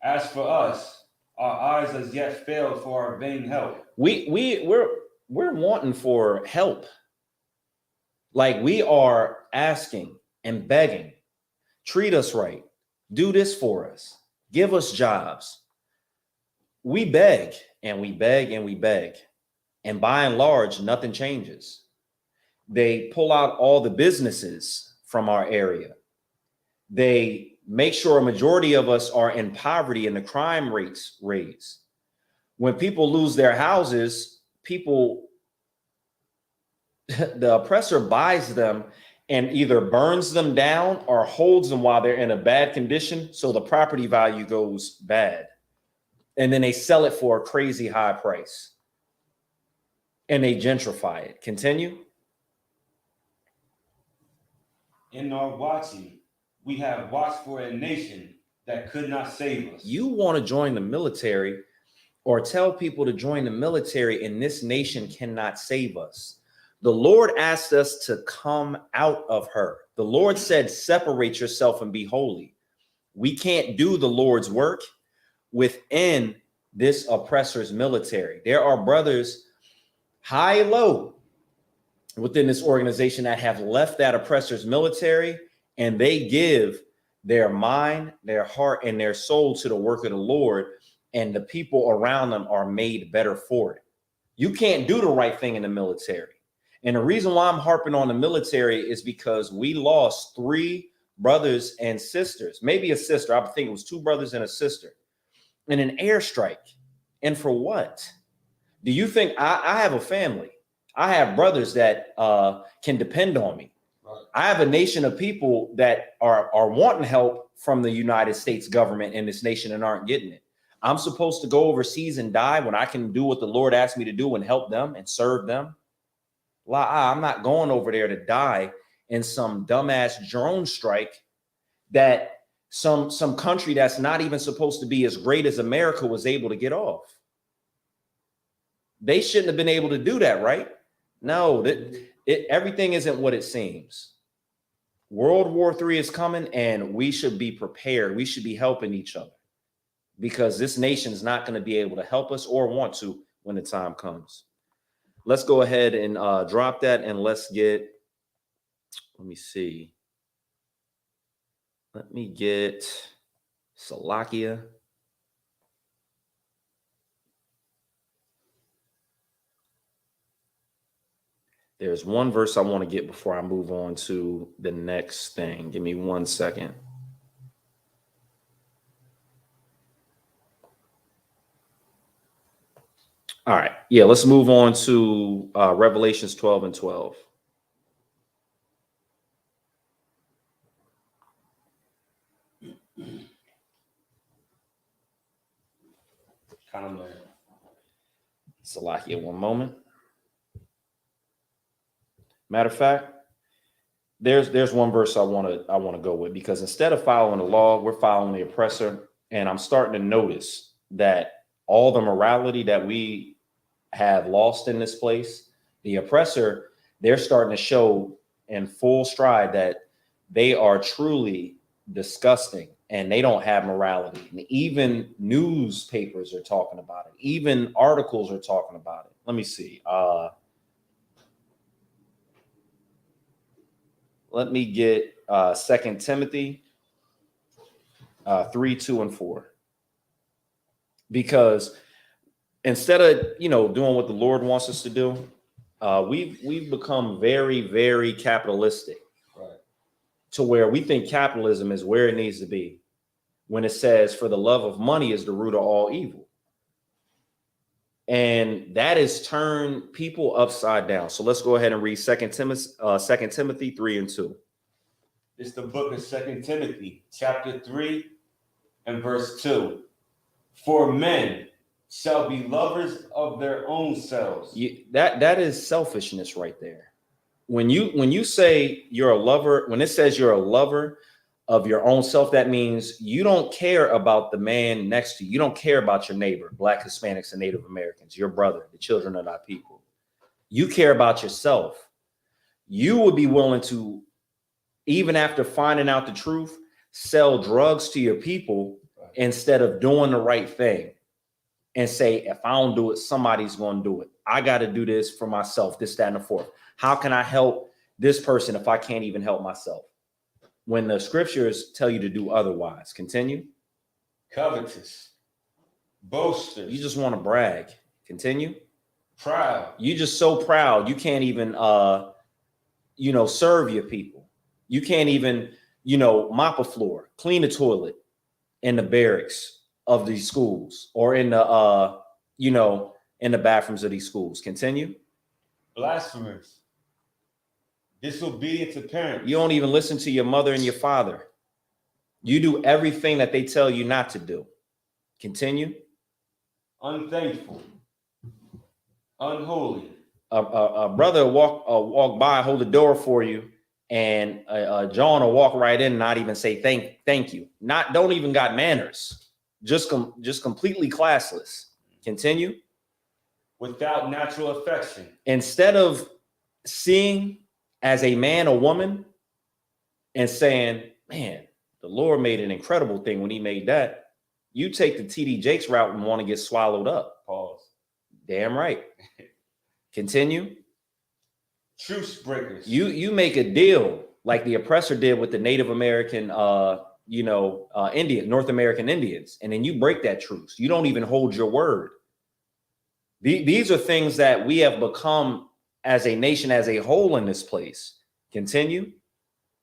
As for us, our eyes as yet failed for our vain help. We're wanting for help. Like we are asking and begging, treat us right, do this for us, give us jobs. We beg and we beg and we beg. And by and large, nothing changes. They pull out all the businesses from our area. They make sure a majority of us are in poverty and the crime rates raise. When people lose their houses, the oppressor buys them and either burns them down or holds them while they're in a bad condition. So the property value goes bad. And then they sell it for a crazy high price. And they gentrify it. Continue. In our watching, we have watched for a nation that could not save us. You want to join the military or tell people to join the military, and this nation cannot save us. The Lord asked us to come out of her. The Lord said, separate yourself and be holy. We can't do the Lord's work within this oppressor's military. There are brothers high and low within this organization that have left that oppressor's military, and they give their mind, their heart, and their soul to the work of the Lord, and the people around them are made better for it. You can't do the right thing in the military. And the reason why I'm harping on the military is because we lost 3 brothers and sisters, maybe a sister. I think it was 2 brothers and a sister in an airstrike. And for what? Do you think I have a family? I have brothers that can depend on me. I have a nation of people that are wanting help from the United States government in this nation and aren't getting it. I'm supposed to go overseas and die when I can do what the Lord asked me to do and help them and serve them. I'm not going over there to die in some dumbass drone strike that some country that's not even supposed to be as great as America was able to get off. They shouldn't have been able to do that, right? No, everything isn't what it seems. World War III is coming, and we should be prepared. We should be helping each other because this nation is not going to be able to help us or want to when the time comes. Let's go ahead and drop that, and let's get, let me see. Let me get Salakia. There's one verse I want to get before I move on to the next thing. Give me 1 second. All right. Yeah, let's move on to Revelations 12 and 12. Salakia, 1 moment. Matter of fact, there's one verse I want to go with, because instead of following the law, we're following the oppressor. And I'm starting to notice that all the morality that we have lost in this place, the oppressor, they're starting to show in full stride that they are truly disgusting and they don't have morality. And even newspapers are talking about it. Even articles are talking about it. Let me see. Let me get 2 Timothy 3, 2, and 4. because instead of, you know, doing what the Lord wants us to do, we've become very, very capitalistic, Right. to where we think capitalism is where it needs to be, when it says, for the love of money is the root of all evil. And that has turned people upside down. So let's go ahead and read 2 Timothy 3 and 2. It's the book of 2 Timothy, chapter 3 and verse 2. For men shall be lovers of their own selves. That is selfishness right there. When you say you're a lover, when it says you're a lover of your own self, that means you don't care about the man next to you. You don't care about your neighbor, Black, Hispanics, and Native Americans, your brother, the children of thy people. You care about yourself. You would be willing to, even after finding out the truth, sell drugs to your people instead of doing the right thing and say, if I don't do it, somebody's going to do it. I got to do this for myself, this, that, and the fourth. How can I help this person if I can't even help myself? When the scriptures tell you to do otherwise. Continue. Covetous, boasters. You just want to brag. Continue. Proud. You just so proud you can't even serve your people. You can't even mop a floor, clean a toilet in the barracks of these schools, or in the in the bathrooms of these schools. Continue. Blasphemers, disobedient to parents. You don't even listen to your mother and your father. You do everything that they tell you not to do. Continue. Unthankful, unholy. A brother walk by, hold the door for you, and John will walk right in and not even say thank you. Don't even got manners. Just completely classless. Continue. Without natural affection. Instead of seeing as a man or woman and saying, man, the Lord made an incredible thing when he made that, you take the TD Jakes route and want to get swallowed up. Pause. Damn right. Continue. Truce breakers. You make a deal like the oppressor did with the Native American North American Indians, and then you break that truce. You don't even hold your word. These are things that we have become as a nation, as a whole in this place. Continue.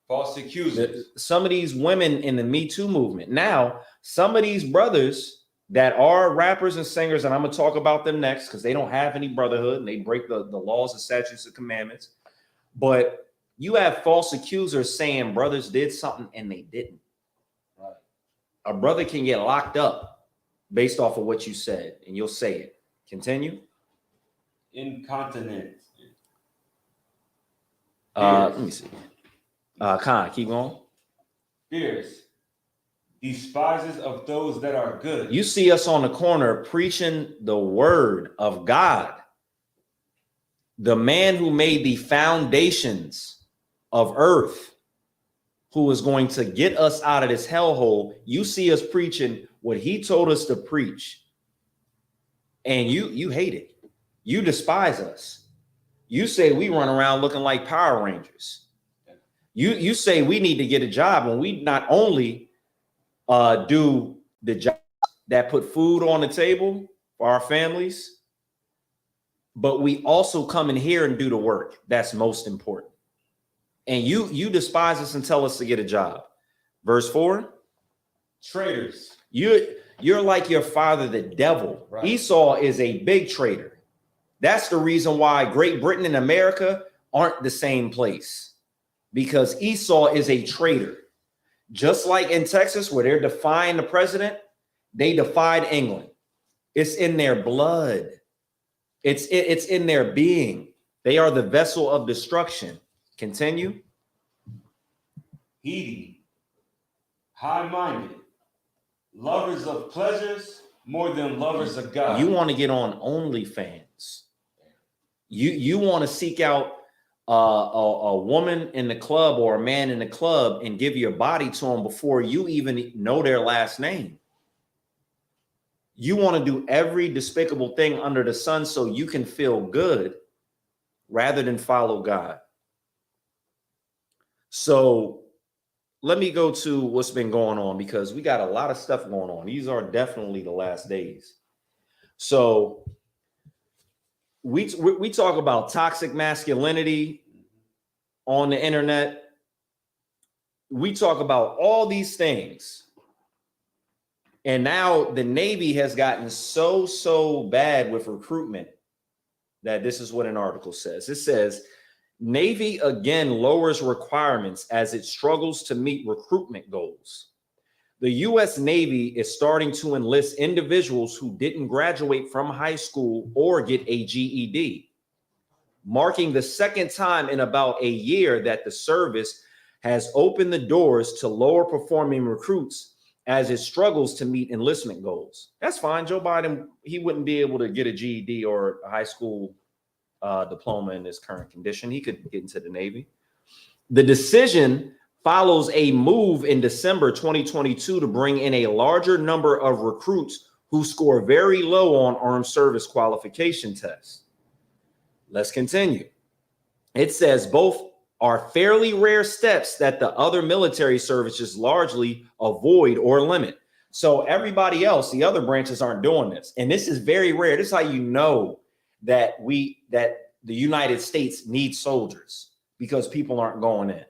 False accusers. Some of these women in the Me Too movement. Now, some of these brothers that are rappers and singers, and I'm going to talk about them next because they don't have any brotherhood and they break the laws and statutes and commandments. But you have false accusers saying brothers did something and they didn't. Right. A brother can get locked up based off of what you said, and you'll say it. Continue. Incontinent. Let me see. Khan, keep going. Fierce. Despises of those that are good. You see us on the corner preaching the word of God. The man who made the foundations of earth, who is going to get us out of this hellhole. You see us preaching what he told us to preach. And you hate it. You despise us. You say we run around looking like Power Rangers. You say we need to get a job when we not only do the job that put food on the table for our families, but we also come in here and do the work that's most important. And you despise us and tell us to get a job. Verse 4. Traitors. You're like your father, the devil. Right. Esau is a big traitor. That's the reason why Great Britain and America aren't the same place, because Esau is a traitor. Just like in Texas, where they're defying the president, they defied England. It's in their blood. It's in their being. They are the vessel of destruction. Continue. Heedy. High-minded. Lovers of pleasures more than lovers of God. You want to get on OnlyFans. You want to seek out a woman in the club or a man in the club and give your body to them before you even know their last name. You want to do every despicable thing under the sun so you can feel good rather than follow God. So let me go to what's been going on, because we got a lot of stuff going on. These are definitely the last days. So we talk about toxic masculinity on the internet. We talk about all these things. And now the Navy has gotten so bad with recruitment that this is what an article says. It says, Navy again lowers requirements as it struggles to meet recruitment goals. The U.S. Navy is starting to enlist individuals who didn't graduate from high school or get a GED, marking the second time in about a year that the service has opened the doors to lower performing recruits as it struggles to meet enlistment goals. That's fine. Joe Biden, he wouldn't be able to get a GED or a high school diploma in his current condition. He could get into the Navy. The decision follows a move in December 2022 to bring in a larger number of recruits who score very low on armed service qualification tests. Let's continue. It says both are fairly rare steps that the other military services largely avoid or limit. So everybody else, the other branches aren't doing this. And this is very rare. This is how you know that the United States needs soldiers, because people aren't going in.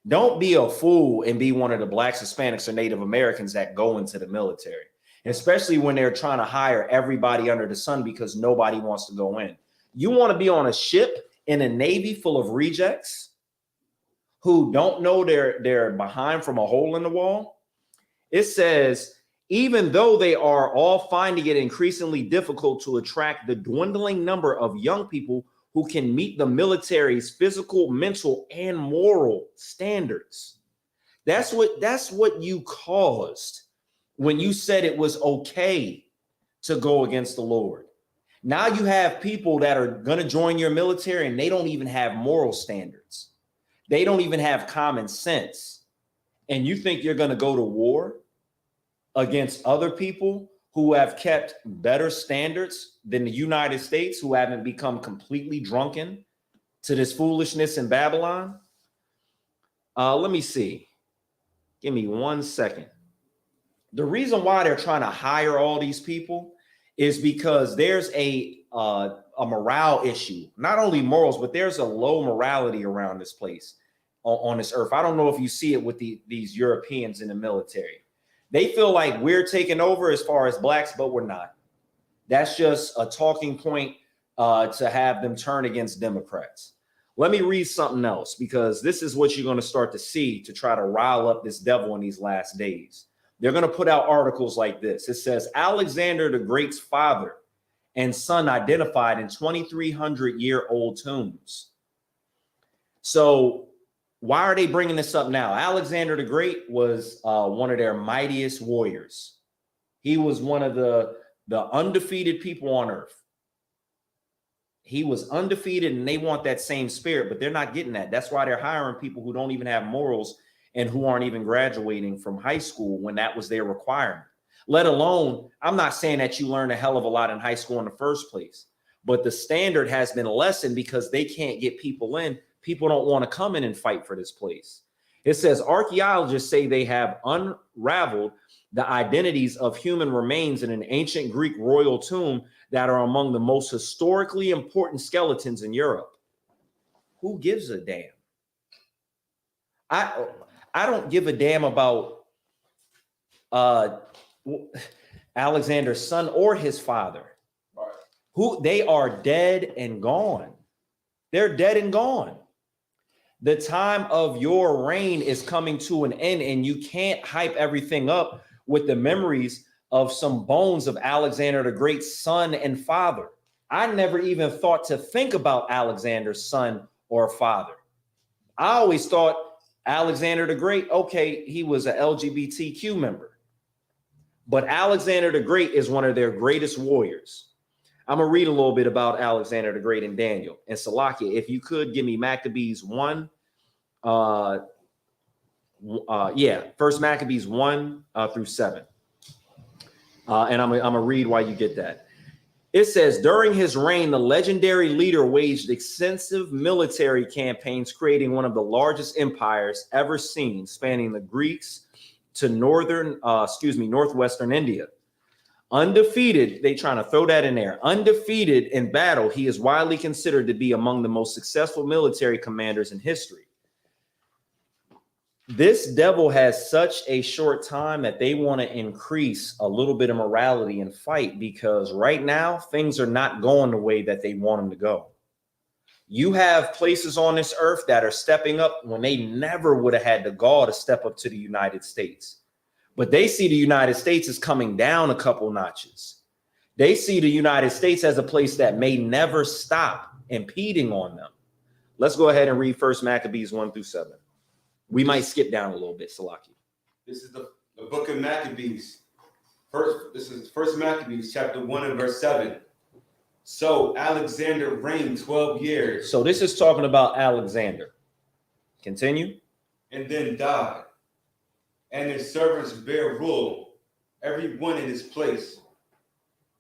Don't be a fool and be one of the Blacks, Hispanics, or Native Americans that go into the military, especially when they're trying to hire everybody under the sun because nobody wants to go in. You want to be on a ship in a Navy full of rejects who don't know they're behind from a hole in the wall? It says, even though they are all finding it increasingly difficult to attract the dwindling number of young people who can meet the military's physical, mental, and moral standards. That's what you caused when you said it was okay to go against the Lord. Now you have people that are going to join your military and they don't even have moral standards. They don't even have common sense. And you think you're going to go to war against other people who have kept better standards than the United States, who haven't become completely drunken to this foolishness in Babylon? Let me see. Give me 1 second. The reason why they're trying to hire all these people is because there's a morale issue. Not only morals, but there's a low morality around this place on this earth. I don't know if you see it with these Europeans in the military. They feel like we're taking over as far as Blacks, but we're not. That's just a talking point to have them turn against Democrats. Let me read something else, because this is what you're going to start to see to try to rile up this devil in these last days. They're going to put out articles like this. It says, Alexander the Great's father and son identified in 2,300-year-old tombs. So why are they bringing this up now? Alexander the Great was one of their mightiest warriors. He was one of the undefeated people on earth. He was undefeated, and they want that same spirit, but they're not getting that. That's why they're hiring people who don't even have morals and who aren't even graduating from high school when that was their requirement. Let alone, I'm not saying that you learn a hell of a lot in high school in the first place, but the standard has been lessened because they can't get people in. People don't want to come in and fight for this place. It says archaeologists say they have unraveled the identities of human remains in an ancient Greek royal tomb that are among the most historically important skeletons in Europe. Who gives a damn? I don't give a damn about Alexander's son or his father. Who they are dead and gone. They're dead and gone. The time of your reign is coming to an end, and you can't hype everything up with the memories of some bones of Alexander the Great's son and father. I never even thought to think about Alexander's son or father. I always thought Alexander the Great, okay, he was an LGBTQ member. But Alexander the Great is one of their greatest warriors. I'm going to read a little bit about Alexander the Great and Daniel. And Salakia, if you could give me Maccabees 1. First Maccabees 1 through 7. And I'm going to read while you get that. It says, during his reign, the legendary leader waged extensive military campaigns, creating one of the largest empires ever seen, spanning the Greeks to northwestern India. Undefeated, they trying to throw that in there. Undefeated in battle, he is widely considered to be among the most successful military commanders in history. This devil has such a short time that they want to increase a little bit of morality and fight, because right now things are not going the way that they want them to go. You have places on this earth that are stepping up when they never would have had the gall to step up to the United States. But they see the United States as coming down a couple notches. They see the United States as a place that may never stop impeding on them. Let's go ahead and read 1 Maccabees 1-7. We might skip down a little bit, Salaki. This is the book of Maccabees. This is 1 Maccabees chapter 1 and verse 7. So Alexander reigned 12 years. So this is talking about Alexander. Continue. And then died. And his servants bare rule, every one in his place.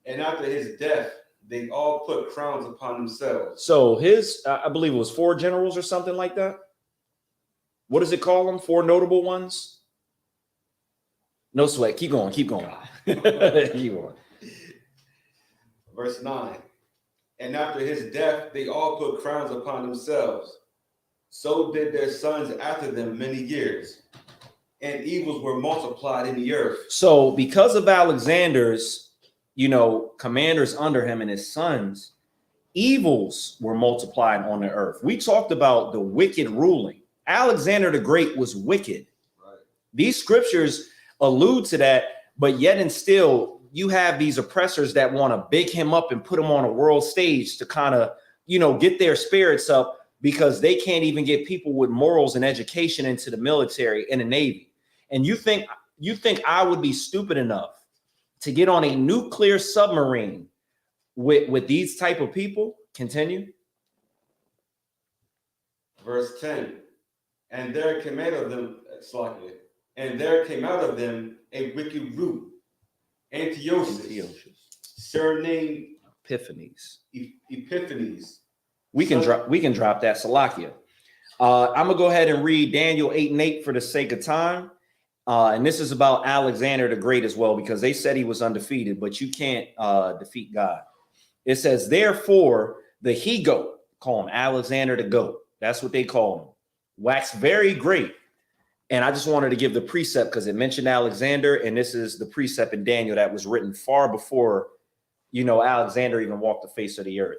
And after his death, they all put crowns upon themselves. So his, I believe it was 4 generals or something like that. What does it call them? 4 notable ones? No sweat. Keep going. Keep going. Keep going. Verse 9. And after his death, they all put crowns upon themselves. So did their sons after them many years. And evils were multiplied in the earth. So because of Alexander's, commanders under him and his sons, evils were multiplied on the earth. We talked about the wicked ruling. Alexander the Great was wicked. Right. These scriptures allude to that, but yet and still, you have these oppressors that want to big him up and put him on a world stage to kind of, get their spirits up, because they can't even get people with morals and education into the military and the Navy. And you think I would be stupid enough to get on a nuclear submarine with these type of people? Continue. Verse 10. And there came out of them, a wicked root, Antiochus, surnamed Epiphanes. We can drop that, Salakia. I'm gonna go ahead and read Daniel 8:8 for the sake of time. And this is about Alexander the Great as well, because they said he was undefeated, but you can't defeat God. It says, therefore, the he-goat, call him Alexander the Goat. That's what they call him. Waxed very great. And I just wanted to give the precept because it mentioned Alexander, and this is the precept in Daniel that was written far before, Alexander even walked the face of the earth.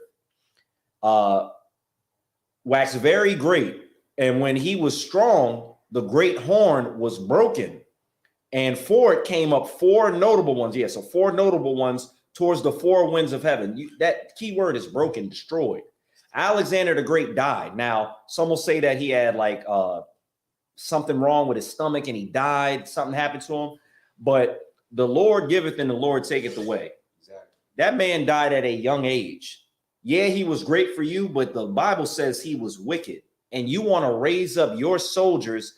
Waxed very great. And when he was strong, the great horn was broken. And for it came up 4 notable ones. Yeah, so 4 notable ones towards the 4 winds of heaven. That key word is broken, destroyed. Alexander the Great died. Now, some will say that he had something wrong with his stomach and he died. Something happened to him. But the Lord giveth and the Lord taketh away. Exactly. That man died at a young age. Yeah, he was great for you, but the Bible says he was wicked. And you want to raise up your soldiers'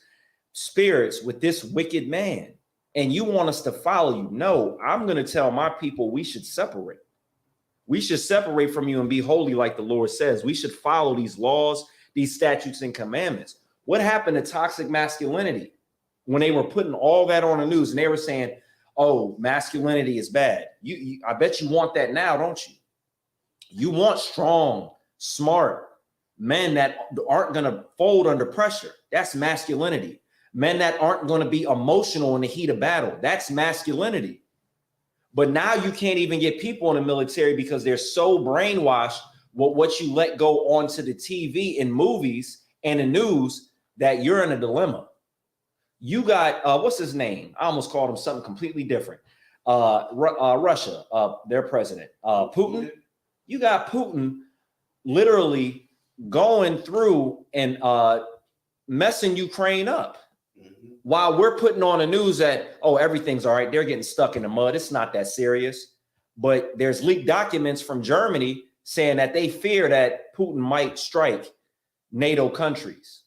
spirits with this wicked man. And you want us to follow you. No, I'm going to tell my people we should separate. We should separate from you and be holy like the Lord says. We should follow these laws, these statutes and commandments. What happened to toxic masculinity when they were putting all that on the news and they were saying, oh, masculinity is bad? I bet you want that now, don't you? You want strong, smart men that aren't going to fold under pressure. That's masculinity. Men that aren't going to be emotional in the heat of battle. That's masculinity. But now you can't even get people in the military because they're so brainwashed with what you let go onto the TV and movies and the news that you're in a dilemma. You got, what's his name? I almost called him something completely different. Russia, their president, Putin. You got Putin literally going through and messing Ukraine up. While we're putting on the news that, oh, everything's all right, they're getting stuck in the mud. It's not that serious. But there's leaked documents from Germany saying that they fear that Putin might strike NATO countries.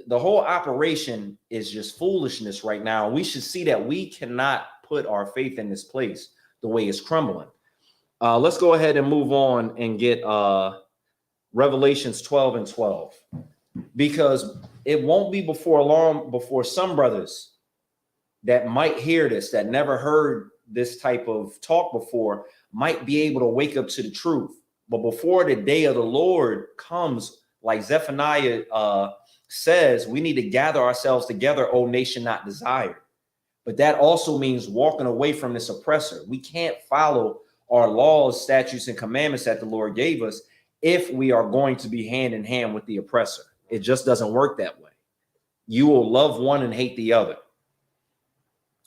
The whole operation is just foolishness right now. We should see that we cannot put our faith in this place the way it's crumbling. Let's go ahead and move on and get Revelations 12 and 12, because it won't be before long before some brothers that might hear this, that never heard this type of talk before, might be able to wake up to the truth. But before the day of the Lord comes, like Zephaniah says, we need to gather ourselves together, O nation not desired. But that also means walking away from this oppressor. We can't follow our laws, statutes, and commandments that the Lord gave us if we are going to be hand in hand with the oppressor. It just doesn't work that way. You will love one and hate the other.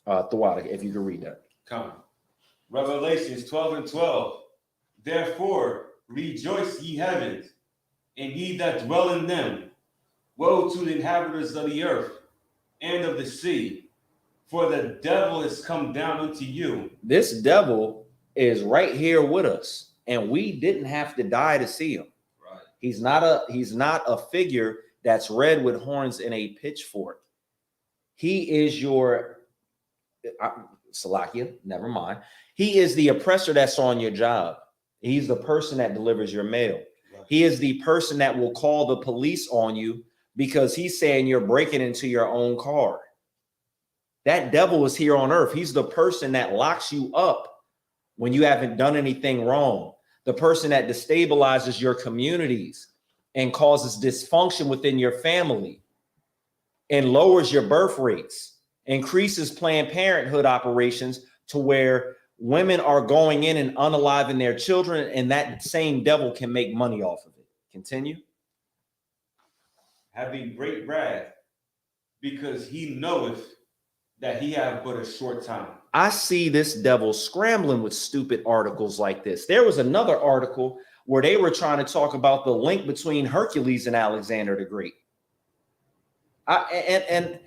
Thawada, if you can read that. Come. Revelations 12 and 12. Therefore, rejoice, ye heavens, and ye that dwell in them. Woe to the inhabitants of the earth and of the sea, for the devil is come down unto you. This devil is right here with us, and we didn't have to die to see him. Right. He's not a figure that's red with horns and a pitchfork. He is your Salakia, never mind. He is the oppressor that's on your job. He's the person that delivers your mail. Right. He is the person that will call the police on you because he's saying you're breaking into your own car. That devil is here on earth. He's the person that locks you up when you haven't done anything wrong. The person that destabilizes your communities and causes dysfunction within your family and lowers your birth rates, increases Planned Parenthood operations to where women are going in and unaliving their children, and that same devil can make money off of it. Continue. Having great wrath, because he knoweth that he hath but a short time. I see this devil scrambling with stupid articles like this. There was another article where they were trying to talk about the link between Hercules and Alexander the Great. And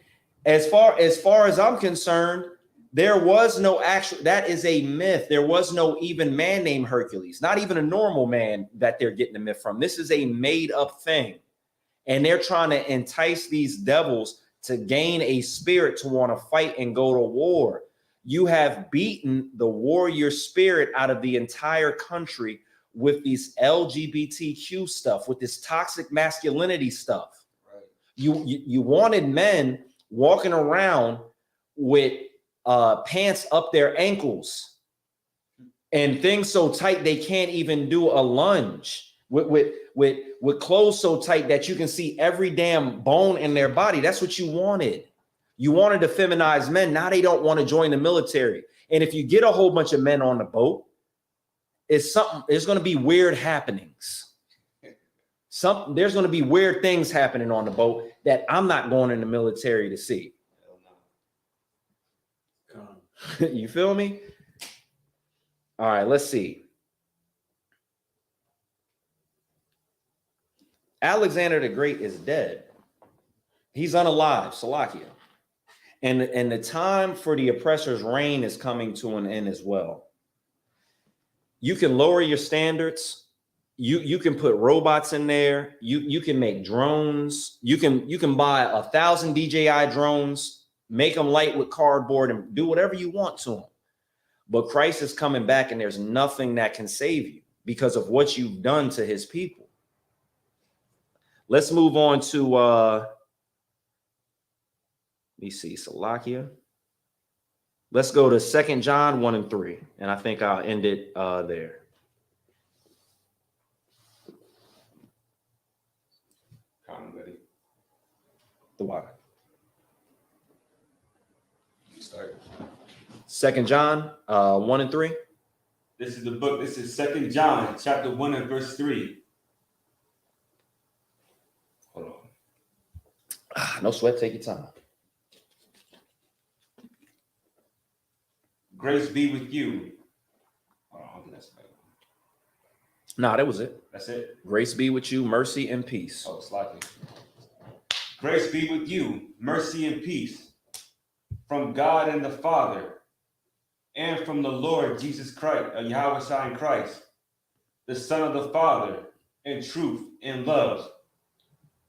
as far as I'm concerned, there was no actual, that is a myth. There was no even man named Hercules, not even a normal man that they're getting the myth from. This is a made up thing. And they're trying to entice these devils to gain a spirit to want to fight and go to war. You have beaten the warrior spirit out of the entire country with these LGBTQ stuff, with this toxic masculinity stuff. Right. You wanted men walking around with pants up their ankles and things so tight they can't even do a lunge, with clothes so tight that you can see every damn bone in their body. That's what you wanted. You wanted to feminize men. Now they don't want to join the military. And if you get a whole bunch of men on the boat, there's going to be weird happenings. There's going to be weird things happening on the boat that I'm not going in the military to see. You feel me? All right, let's see. Alexander the Great is dead. He's unalive, Salakia. And the time for the oppressor's reign is coming to an end as well. You can lower your standards. You can put robots in there. You can make drones. You can buy 1,000 DJI drones, make them light with cardboard, and do whatever you want to them. But Christ is coming back, and there's nothing that can save you because of what you've done to his people. Let's move on to let me see, Salakia. Let's go to 2 John 1 and 3, and I think I'll end it there. Come, buddy. The water. Start. 2 John 1 and 3. This is the book. This is 2 John chapter 1 and verse 3. Hold on. No sweat. Take your time. Grace be with you. Hold on, I think that's right. Nah, that was it. That's it. Grace be with you, mercy and peace. Oh, it's likely. Grace be with you, mercy and peace from God and the Father, and from the Lord Jesus Christ, Yahweh Shai Christ, the Son of the Father, in truth and love.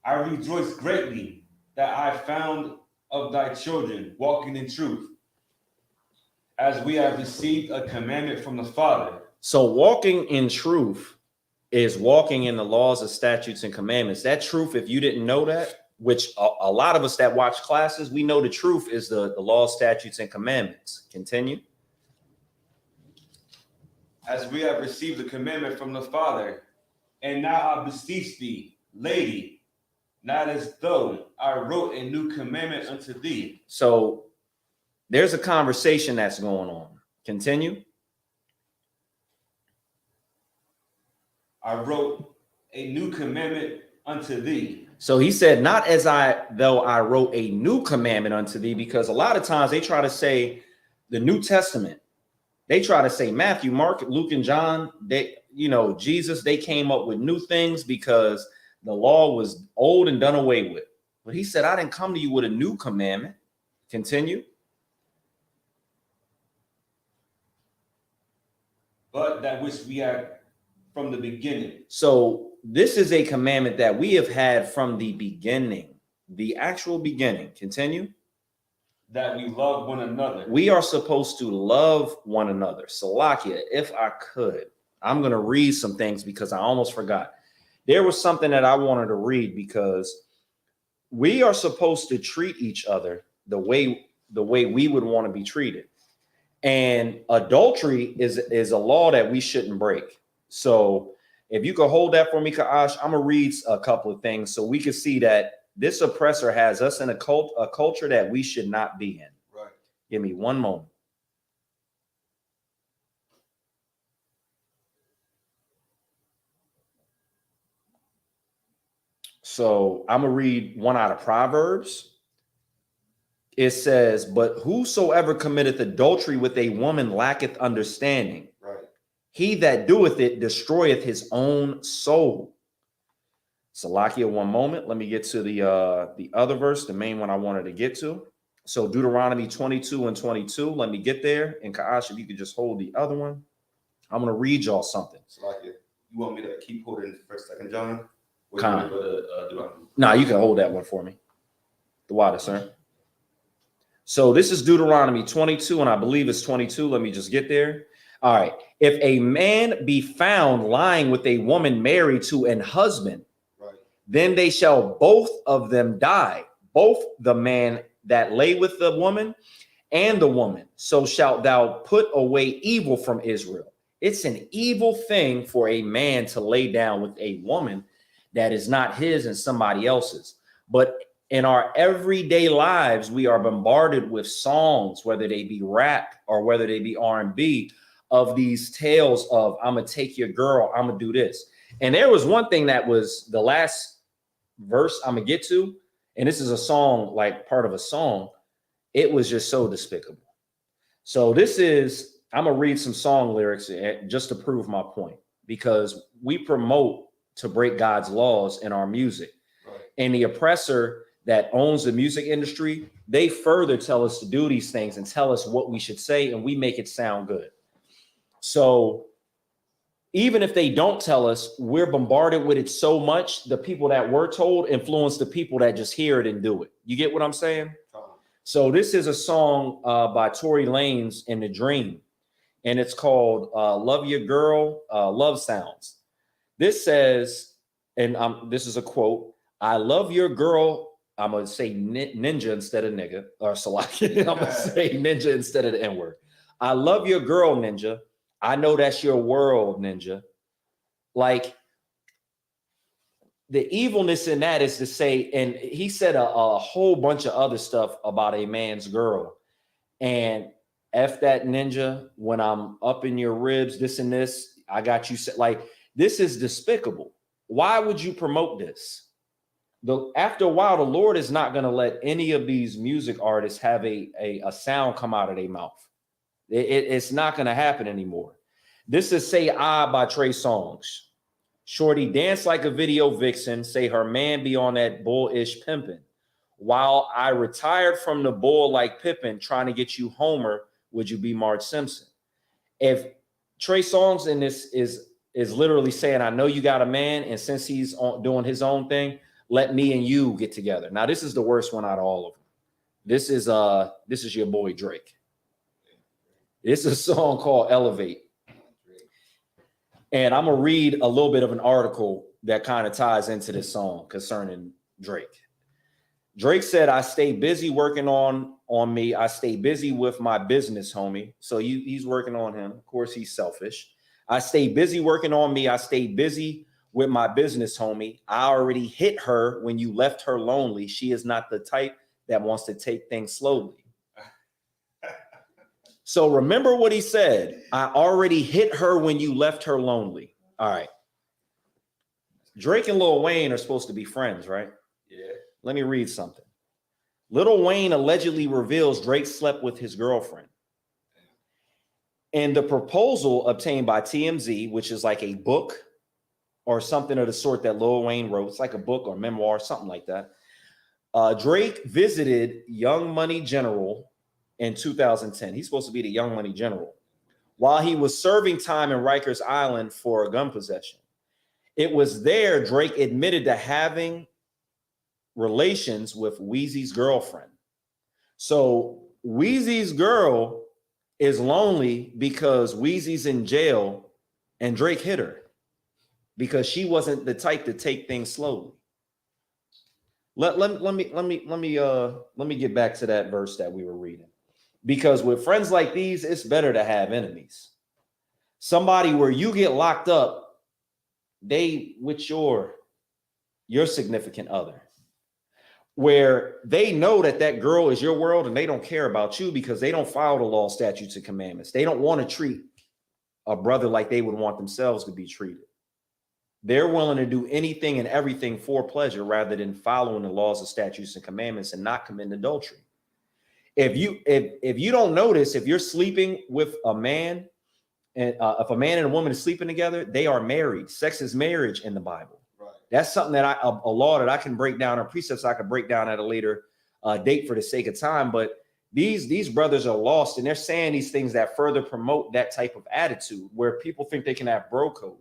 I rejoice greatly that I found of thy children walking in truth, as we have received a commandment from the Father. So walking in truth is walking in the laws of statutes and commandments. That truth, if you didn't know that, which a lot of us that watch classes, we know the truth is the law, statutes, and commandments. Continue. As we have received the commandment from the Father, and now I beseech thee, lady, not as though I wrote a new commandment unto thee. So there's a conversation that's going on. Continue. I wrote a new commandment unto thee. So he said, not as though I wrote a new commandment unto thee, because a lot of times they try to say the New Testament. They try to say Matthew, Mark, Luke, and John, Jesus, they came up with new things because the law was old and done away with. But he said, I didn't come to you with a new commandment. Continue. But that which we had from the beginning. So this is a commandment that we have had from the beginning, the actual beginning. Continue. That we love one another. We are supposed to love one another. Salakia, if I could, I'm going to read some things because I almost forgot. There was something that I wanted to read because we are supposed to treat each other the way we would want to be treated. And adultery is a law that we shouldn't break. So if you could hold that for me, Ka'ash, I'm going to read a couple of things so we can see that this oppressor has us in a culture that we should not be in. Right. Give me one moment. So I'm going to read one out of Proverbs. It says, but whosoever committeth adultery with a woman lacketh understanding. Right. He that doeth it destroyeth his own soul. Salakia, one moment. Let me get to the other verse, the main one I wanted to get to. So Deuteronomy 22 and 22. Let me get there. And Ka'ash, if you could just hold the other one. I'm going to read y'all something. Salakia, you want me to keep holding for a second, John? No, you can hold that one for me. The water, sir. So this is Deuteronomy 22, and I believe it's 22. Let me just get there. All right. If a man be found lying with a woman married to an husband, then they shall both of them die, both the man that lay with the woman and the woman. So shalt thou put away evil from Israel. It's an evil thing for a man to lay down with a woman that is not his and somebody else's. But in our everyday lives, we are bombarded with songs, whether they be rap or whether they be R&B, of these tales of, I'm going to take your girl, I'm going to do this. And there was one thing that was the last verse I'm gonna get to, and this is a song, like part of a song. It was just so despicable. So this is, I'm gonna read some song lyrics just to prove my point, because we promote to break God's laws in our music. Right. And the oppressor that owns the music industry, they further tell us to do these things and tell us what we should say, and we make it sound good. So even if they don't tell us, we're bombarded with it so much, the people that were told influence the people that just hear it and do it. You get what I'm saying? So this is a song by Tory Lanez in The Dream, and it's called Love Your Girl, Love Sounds. This says, and this is a quote, I love your girl. I'm going to say ninja instead of nigga, or Salaki. I'm going to say ninja instead of the N-word. I love your girl, ninja. I know that's your world, ninja. Like, the evilness in that is to say, and he said a whole bunch of other stuff about a man's girl. And F that ninja, when I'm up in your ribs, this and this, I got you set. Like, this is despicable. Why would you promote this? After a while, the Lord is not going to let any of these music artists have a sound come out of their mouth. It's not going to happen anymore. This is Say Ah by Trey Songz. Shorty dance like a video vixen, say her man be on that bullish pimping. While I retired from the bull like Pippin, trying to get you Homer, would you be Marge Simpson? If Trey Songz in this is literally saying, I know you got a man, and since he's doing his own thing, let me and you get together. Now, this is the worst one out of all of them. This is your boy Drake. It's a song called Elevate. And I'm gonna read a little bit of an article that kind of ties into this song concerning Drake. Drake said, I stay busy working on me. I stay busy with my business, homie. So he's working on him. Of course, he's selfish. I stay busy working on me. I stay busy with my business, homie. I already hit her when you left her lonely. She is not the type that wants to take things slowly. So remember what he said. I already hit her when you left her lonely. All right. Drake and Lil Wayne are supposed to be friends, right? Yeah. Let me read something. Lil Wayne allegedly reveals Drake slept with his girlfriend. And the proposal obtained by TMZ, which is like a book or something of the sort that Lil Wayne wrote. It's like a book or memoir, something like that. Drake visited Young Money General in 2010. He's supposed to be the Young Money General while he was serving time in Rikers Island for a gun possession. It was there Drake admitted to having relations with Weezy's girlfriend. So Weezy's girl is lonely because Weezy's in jail and Drake hit her because she wasn't the type to take things slowly. Let me get back to that verse that we were reading. Because with friends like these, it's better to have enemies. Somebody where you get locked up, they with your significant other, where they know that girl is your world and they don't care about you because they don't follow the law, statutes, and commandments. They don't want to treat a brother like they would want themselves to be treated. They're willing to do anything and everything for pleasure rather than following the laws, and statutes, and commandments and not committing adultery. If you don't notice, if you're sleeping with a man, and if a man and a woman is sleeping together, they are married. Sex is marriage in the Bible. Right. That's something that a law that I can break down, or precepts I can break down at a later date for the sake of time. But these brothers are lost, and they're saying these things that further promote that type of attitude where people think they can have bro code.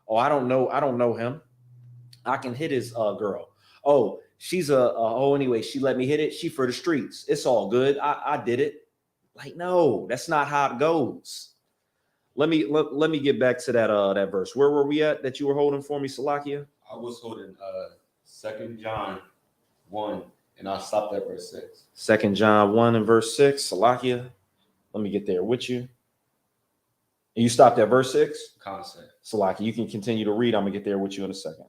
Oh, I don't know him. I can hit his girl. Oh, she's anyway, she let me hit it. She for the streets. It's all good. I did it. Like, no, that's not how it goes. Let me get back to that verse. Where were we at that you were holding for me, Salakia? I was holding 2 John 1, and I stopped at verse 6. 2 John 1 and verse 6, Salakia. Let me get there with you. And you stopped at verse 6? Concept. Salakia, you can continue to read. I'm gonna get there with you in a second.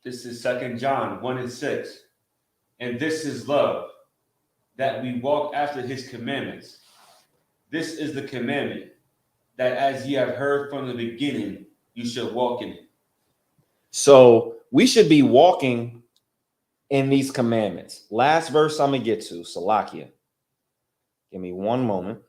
This is 2 John 1 and 6. And this is love, that we walk after his commandments. This is the commandment, that as ye have heard from the beginning, you should walk in it. So we should be walking in these commandments. Last verse I'm gonna get to, Salakia. Give me one moment.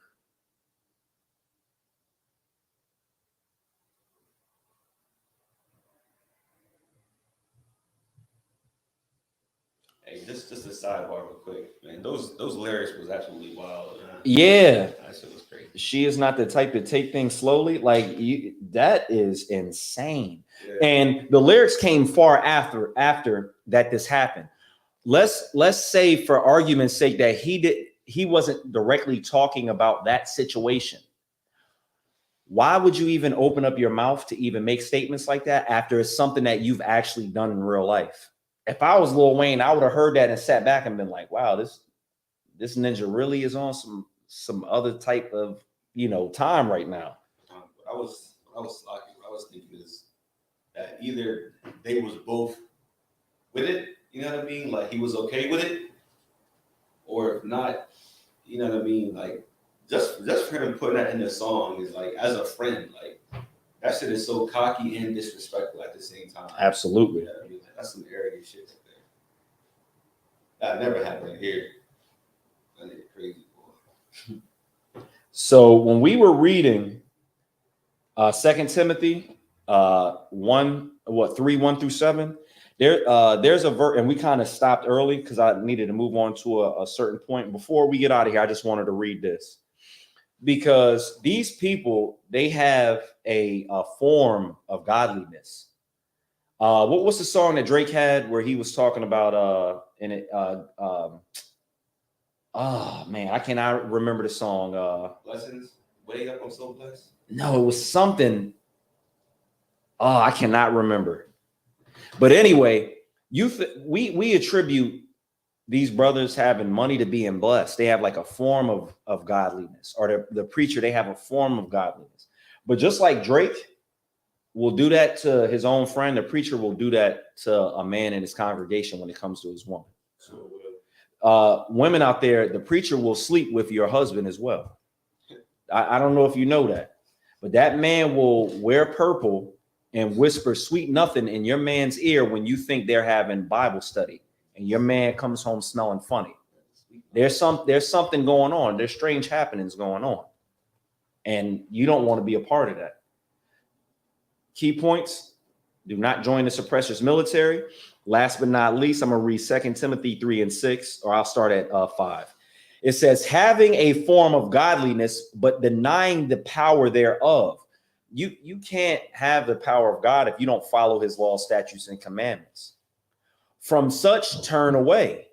Hey, just a sidebar real quick, man. Those lyrics was absolutely wild. Man. Yeah, that shit was crazy. She is not the type to take things slowly. Like that is insane. Yeah. And the lyrics came far after that this happened. Let's say, for argument's sake, that he wasn't directly talking about that situation. Why would you even open up your mouth to even make statements like that after it's something that you've actually done in real life? If I was Lil Wayne, I would have heard that and sat back and been like, wow, this ninja really is on some other type of, time right now. I was thinking is that either they was both with it, you know what I mean? Like he was okay with it, or if not, you know what I mean? Like just for him putting that in the song is like, as a friend, like that shit is so cocky and disrespectful at the same time. Absolutely. You know what I mean? Like, that's some arrogant shit right there. That never happened here. That nigga crazy, boy. So when we were reading 2 Timothy 3:1-7, there's a verse, and we kind of stopped early because I needed to move on to a certain point. Before we get out of here, I just wanted to read this, because these people, they have a form of godliness. What's the song that Drake had where he was talking about man, I cannot remember the song. Blessings. Wake up, I'm so blessed. No, it was something. Oh, I cannot remember. But anyway, we attribute these brothers having money to being blessed. They have like a form of godliness, or the preacher, they have a form of godliness. But just like Drake will do that to his own friend, the preacher will do that to a man in his congregation when it comes to his woman. Women out there, the preacher will sleep with your husband as well. I don't know if you know that, but that man will wear purple and whisper sweet nothing in your man's ear when you think they're having Bible study, and your man comes home smelling funny. There's something going on. There's strange happenings going on, and you don't want to be a part of that. Key points: do not join the suppressor's military. Last but not least, I'm going to read 2 Timothy 3:6, or I'll start at 5. It says, having a form of godliness, but denying the power thereof. You can't have the power of God if you don't follow his laws, statutes, and commandments. From such turn away.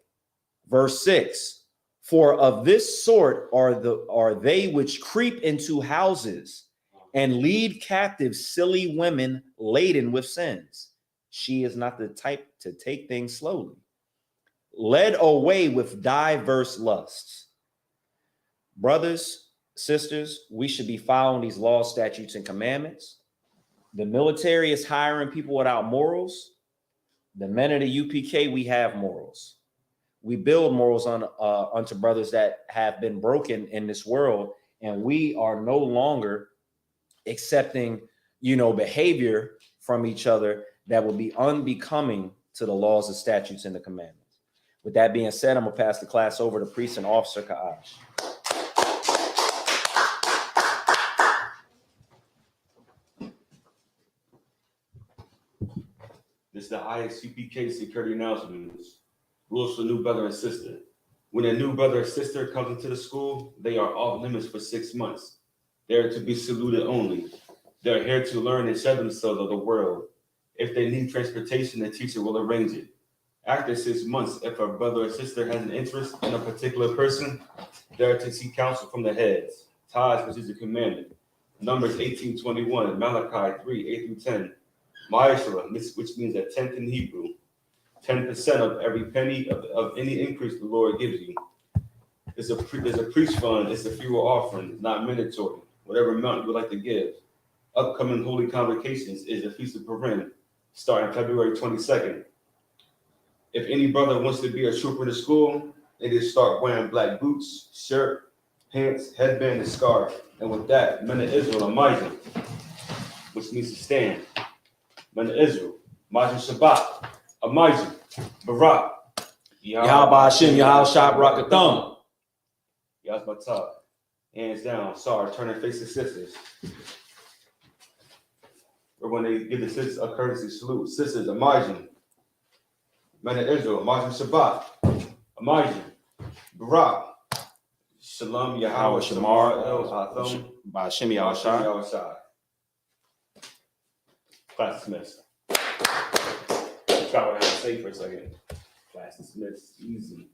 Verse 6, for of this sort are they which creep into houses and lead captive silly women laden with sins. She is not the type to take things slowly. Led away with diverse lusts. Brothers, sisters, we should be following these laws, statutes, and commandments. The military is hiring people without morals. The men of the UPK, we have morals. We build morals unto brothers that have been broken in this world, and we are no longer accepting, behavior from each other that will be unbecoming to the laws and statutes and the commandments. With that being said, I'm gonna pass the class over to Priest and Officer Kaash. This is the ISUPK security announcements. Rules for new brother and sister. When a new brother or sister comes into the school, they are off limits for 6 months. They are to be saluted only. They are here to learn and share themselves of the world. If they need transportation, the teacher will arrange it. After 6 months, if a brother or sister has an interest in a particular person, they are to seek counsel from the heads. Tithes, which is a commandment. Numbers 18:21, Malachi 3:8-10. Ma'ashra, which means a tenth in Hebrew. 10% of every penny of any increase the Lord gives you. There's a priest fund. It's a free will offering. It's not mandatory. Whatever amount you would like to give. Upcoming holy convocations is the Feast of Purim, starting February 22nd. If any brother wants to be a trooper in the school, they just start wearing black boots, shirt, pants, headband, and scarf. And with that, men of Israel are Majin, which means to stand. Men of Israel, Majin Shabbat, Amajin, Barak, Yahweh Hashem, Yahweh Shab Rakatham. Yazmatah. Hands down. Sorry, turn and face the sisters. Or when they give the sisters a courtesy salute. Sisters, Amajin. Men of Israel, Amajin Shabbat, Amajin, Barak, Shalom, Yahweh, Shamar, El Hatham, Hashem, Yahweh Shai. Class dismissed. Try what I have to say for a second. Class dismissed. Easy.